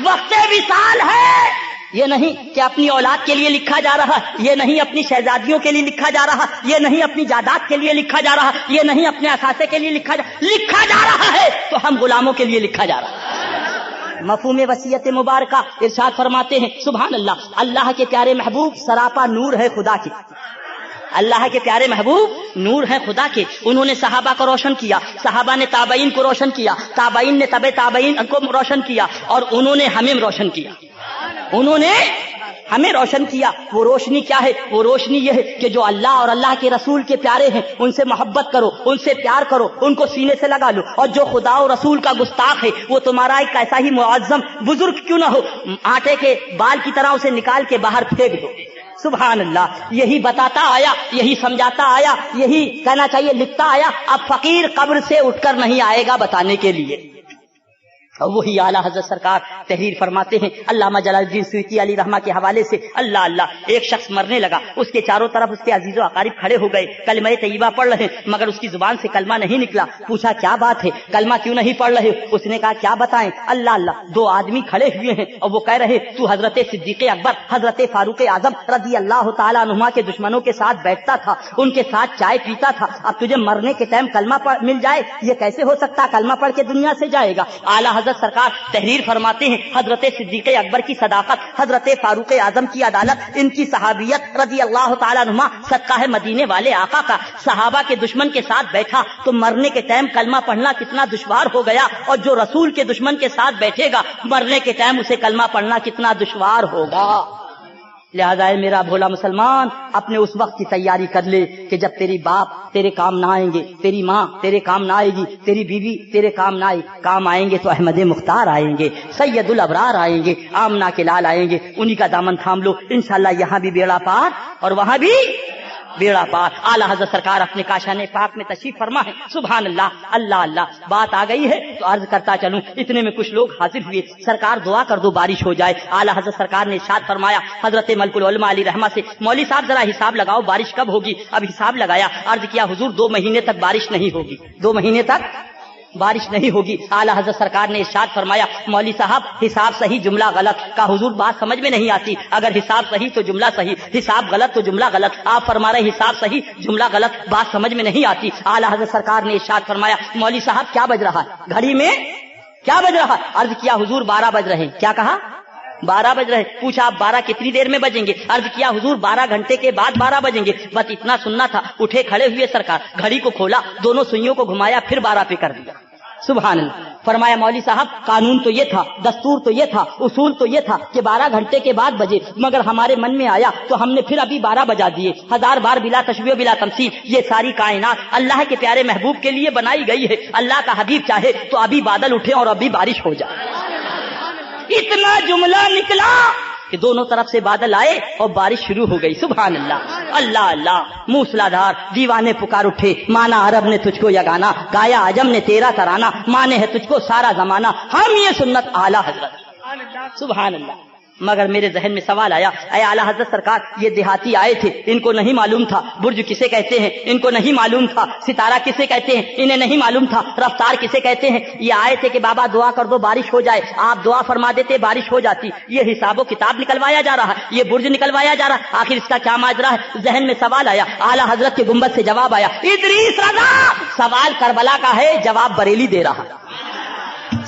وقت وصال ہے۔ یہ نہیں کہ اپنی اولاد کے لیے لکھا جا رہا، یہ نہیں اپنی شہزادیوں کے لیے لکھا جا رہا، یہ نہیں اپنی جائیداد کے لیے لکھا جا رہا، یہ نہیں اپنے اثاثے کے لیے لکھا جا رہا ہے تو ہم غلاموں کے لیے لکھا جا رہا ہے۔ مفہوم وصیت مبارکہ ارشاد فرماتے ہیں، سبحان اللہ، اللہ کے پیارے محبوب سراپا نور ہے خدا کی، اللہ کے پیارے محبوب نور ہے خدا کے۔ انہوں نے صحابہ کو روشن کیا، صحابہ نے تابعین کو روشن کیا، تابعین نے تبع تابعین کو روشن کیا، اور انہوں نے ہمیں روشن کیا، انہوں نے ہمیں روشن کیا۔ وہ روشنی کیا ہے؟ وہ روشنی یہ ہے کہ جو اللہ اور اللہ کے رسول کے پیارے ہیں ان سے محبت کرو، ان سے پیار کرو، ان کو سینے سے لگا لو، اور جو خدا اور رسول کا گستاخ ہے وہ تمہارا ایک ایسا ہی معظم بزرگ کیوں نہ ہو، آٹے کے بال کی طرح اسے نکال کے باہر پھینک دو۔ سبحان اللہ، یہی بتاتا آیا، یہی سمجھاتا آیا، یہی کہنا چاہیے لکھتا آیا۔ اب فقیر قبر سے اٹھ کر نہیں آئے گا بتانے کے لیے، وہی اعلیٰ حضرت سرکار تحریر فرماتے ہیں علامہ جلال الدین سیوطی علی رحمہ کے حوالے سے، اللہ اللہ، ایک شخص مرنے لگا، اس کے چاروں طرف اس کے عزیز و اقارب کھڑے ہو گئے، کلمہ طیبہ پڑھ رہے مگر اس کی زبان سے کلمہ نہیں نکلا۔ پوچھا کیا بات ہے، کلمہ کیوں نہیں پڑھ رہے؟ اس نے کہا کیا بتائیں، اللہ اللہ، 2 آدمی کھڑے ہوئے ہیں اور وہ کہہ رہے تو حضرت صدیق اکبر، حضرت فاروق اعظم رضی اللہ تعالیٰ عنہما کے دشمنوں کے ساتھ بیٹھتا تھا، ان کے ساتھ چائے پیتا تھا، اب تجھے مرنے کے ٹائم کلمہ مل جائے، یہ کیسے ہو سکتا، کلمہ پڑھ کے دنیا سے جائے گا۔ اعلیٰ حضرت سرکار تحریر فرماتے ہیں حضرت صدیق اکبر کی صداقت، حضرت فاروق اعظم کی عدالت، ان کی صحابیت رضی اللہ تعالیٰ عنہما، صدقہ ہے مدینے والے آقا کا، صحابہ کے دشمن کے ساتھ بیٹھا تو مرنے کے ٹائم کلمہ پڑھنا کتنا دشوار ہو گیا، اور جو رسول کے دشمن کے ساتھ بیٹھے گا مرنے کے ٹائم اسے کلمہ پڑھنا کتنا دشوار ہوگا۔ لہذا ہے میرا بھولا مسلمان، اپنے اس وقت کی تیاری کر لے کہ جب تیری باپ تیرے کام نہ آئیں گے، تیری ماں تیرے کام نہ آئے گی، تیری بیوی تیرے کام نہ آئے، کام آئیں گے تو احمد مختار آئیں گے، سید الابرار آئیں گے، آمنہ کے لال آئیں گے، انہی کا دامن تھام لو، انشاءاللہ یہاں بھی بیڑا پار اور وہاں بھی بیڑا پار. اعلیٰ حضرت سرکار اپنے کاشانے پاک میں تشریف فرما ہے. سبحان اللہ اللہ اللہ. بات آ گئی ہے تو عرض کرتا چلوں. اتنے میں کچھ لوگ حاضر ہوئے. سرکار دعا کر دو بارش ہو جائے. اعلیٰ حضرت سرکار نے ارشاد فرمایا حضرت ملک العلماء علی رحمہ سے, مولوی صاحب ذرا حساب لگاؤ بارش کب ہوگی. اب حساب لگایا. عرض کیا حضور 2 مہینے تک بارش نہیں ہوگی, 2 مہینے تک بارش نہیں ہوگی. اعلیٰ حضرت سرکار نے ارشاد فرمایا مولوی صاحب حساب صحیح جملہ غلط. کہا حضور بات سمجھ میں نہیں آتی. اگر حساب صحیح تو جملہ صحیح, حساب غلط تو جملہ غلط. آپ فرما رہے حساب صحیح جملہ غلط, بات سمجھ میں نہیں آتی. اعلیٰ حضرت سرکار نے ارشاد فرمایا مولوی صاحب کیا بج رہا ہے, گھڑی میں کیا بج رہا ہے. عرض کیا حضور 12 بج رہے. کیا کہا 12 بج رہے. پوچھا آپ 12 کتنی دیر میں بجیں گے. عرض کیا حضور 12 گھنٹے کے بعد 12 بجیں گے. بس اتنا سننا تھا. اٹھے کھڑے ہوئے سرکار, گھڑی کو کھولا, دونوں سوئیوں کو گھمایا, پھر 12 پہ کر دیا. سبحان اللہ. فرمایا مولوی صاحب قانون تو یہ تھا, دستور تو یہ تھا, اصول تو یہ تھا کہ 12 گھنٹے کے بعد بجے, مگر ہمارے من میں آیا تو ہم نے پھر ابھی 12 بجا دیے. 1000 بار بلا تشبیہ بلا تمثیل. یہ ساری کائنات اللہ کے پیارے محبوب کے لیے بنائی گئی ہے. اللہ کا حبیب چاہے تو ابھی بادل اٹھے اور ابھی بارش ہو جائے. اتنا جملہ نکلا کہ دونوں طرف سے بادل آئے اور بارش شروع ہو گئی. سبحان اللہ اللہ اللہ. موسلادھار. دیوانے پکار اٹھے, مانا عرب نے تجھ کو یگانا, گایا عجم نے تیرا ترانہ, مانے ہے تجھ کو سارا زمانہ, ہم یہ سنت اعلیٰ حضرت. سبحان اللہ. مگر میرے ذہن میں سوال آیا, اے اعلیٰ حضرت سرکار یہ دیہاتی آئے تھے, ان کو نہیں معلوم تھا برج کسے کہتے ہیں, ان کو نہیں معلوم تھا ستارہ کسے کہتے ہیں, انہیں نہیں معلوم تھا رفتار کسے کہتے ہیں. یہ آئے تھے کہ بابا دعا کر دو بارش ہو جائے, آپ دعا فرما دیتے بارش ہو جاتی. یہ حساب و کتاب نکلوایا جا رہا ہے, یہ برج نکلوایا جا رہا ہے, آخر اس کا کیا ماجرا ہے. ذہن میں سوال آیا. اعلیٰ حضرت کے گنبد سے جواب آیا, ادریس رضا سوال کربلا کا ہے, جواب بریلی دے رہا ہے.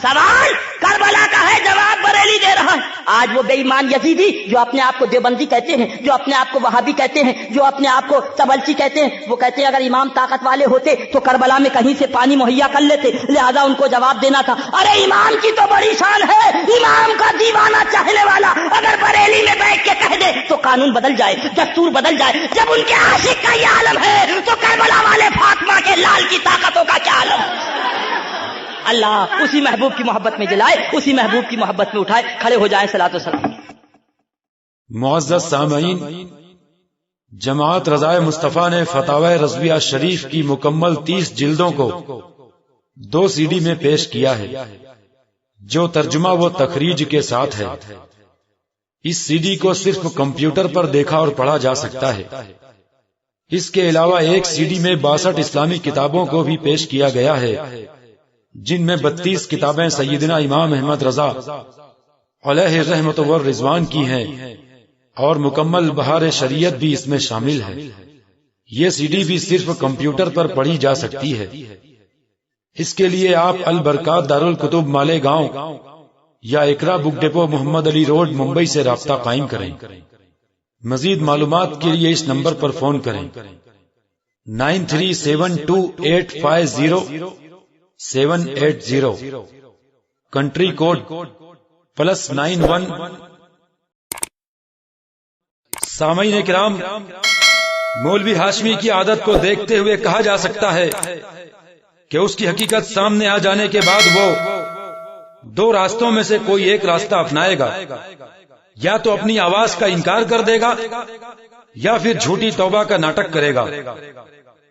سوال کربلا کا ہے, جواب بریلی دے رہا ہے. آج وہ بے ایمان یزیدی جو اپنے آپ کو دیوبندی کہتے ہیں, جو اپنے آپ کو وہابی کہتے ہیں, جو اپنے آپ کو تبلچی کہتے ہیں, وہ کہتے ہیں اگر امام طاقت والے ہوتے تو کربلا میں کہیں سے پانی مہیا کر لیتے, لہذا ان کو جواب دینا تھا. ارے امام کی تو بڑی شان ہے, امام کا دیوانہ چاہنے والا اگر بریلی میں بیٹھ کے کہہ دے تو قانون بدل جائے, دستور بدل جائے. جب ان کے عاشق کا یہ عالم ہے تو کربلا والے فاطمہ کے لال کی طاقتوں کا کیا عالم. اللہ اسی محبوب کی محبت میں جلائے, اسی محبوب کی محبت میں اٹھائے. کھڑے ہو جائیں صلاۃ و سلام. معزز سامعین, جماعت رضائے مصطفیٰ نے فتاوی رضویہ شریف کی مکمل 30 جلدوں کو 2 CD میں پیش کیا ہے, جو ترجمہ و تخریج کے ساتھ ہے. اس CD کو صرف کمپیوٹر پر دیکھا اور پڑھا جا سکتا ہے. اس کے علاوہ ایک CD میں 62 اسلامی کتابوں کو بھی پیش کیا گیا ہے, جن میں 32 کتابیں سیدنا امام احمد رضا علیہ رحمت و رضوان کی ہیں, اور مکمل بہار شریعت بھی اس میں شامل ہے. یہ CD بھی صرف کمپیوٹر پر پڑھی جا سکتی ہے. اس کے لیے آپ البرکات دارالکتب مالے گاؤں یا اقرا بک ڈپو محمد علی روڈ ممبئی سے رابطہ قائم کریں. مزید معلومات کے لیے اس نمبر پر فون کریں 9372850780. Country code +91. سامعین کرام, مولوی ہاشمی کی عادت کو دیکھتے ہوئے کہا جا سکتا ہے کہ اس کی حقیقت سامنے آ جانے کے بعد وہ 2 راستوں میں سے کوئی ایک راستہ اپنائے گا. یا تو اپنی آواز کا انکار کر دے گا یا پھر جھوٹی توبہ کا ناٹک کرے گا.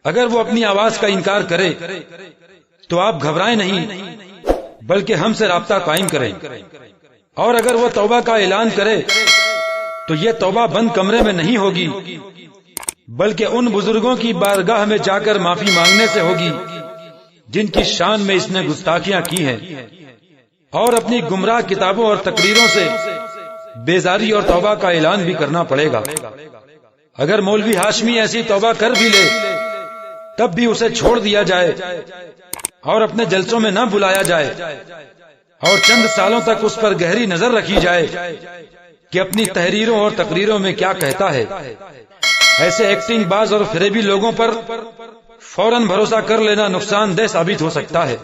اگر وہ اپنی آواز کا انکار کرے تو آپ گھبرائیں نہیں, بلکہ ہم سے رابطہ قائم کریں. اور اگر وہ توبہ کا اعلان کرے تو یہ توبہ بند کمرے میں نہیں ہوگی, بلکہ ان بزرگوں کی بارگاہ میں جا کر معافی مانگنے سے ہوگی جن کی شان میں اس نے گستاخیاں کی ہیں. اور اپنی گمراہ کتابوں اور تقریروں سے بیزاری اور توبہ کا اعلان بھی کرنا پڑے گا. اگر مولوی ہاشمی ایسی توبہ کر بھی لے تب بھی اسے چھوڑ دیا جائے اور اپنے جلسوں میں نہ بلایا جائے, اور چند سالوں تک اس پر گہری نظر رکھی جائے کہ اپنی تحریروں اور تقریروں میں کیا کہتا ہے. ایسے ایکٹنگ باز اور فریبی لوگوں پر فوراً بھروسہ کر لینا نقصان دہ ثابت ہو سکتا ہے.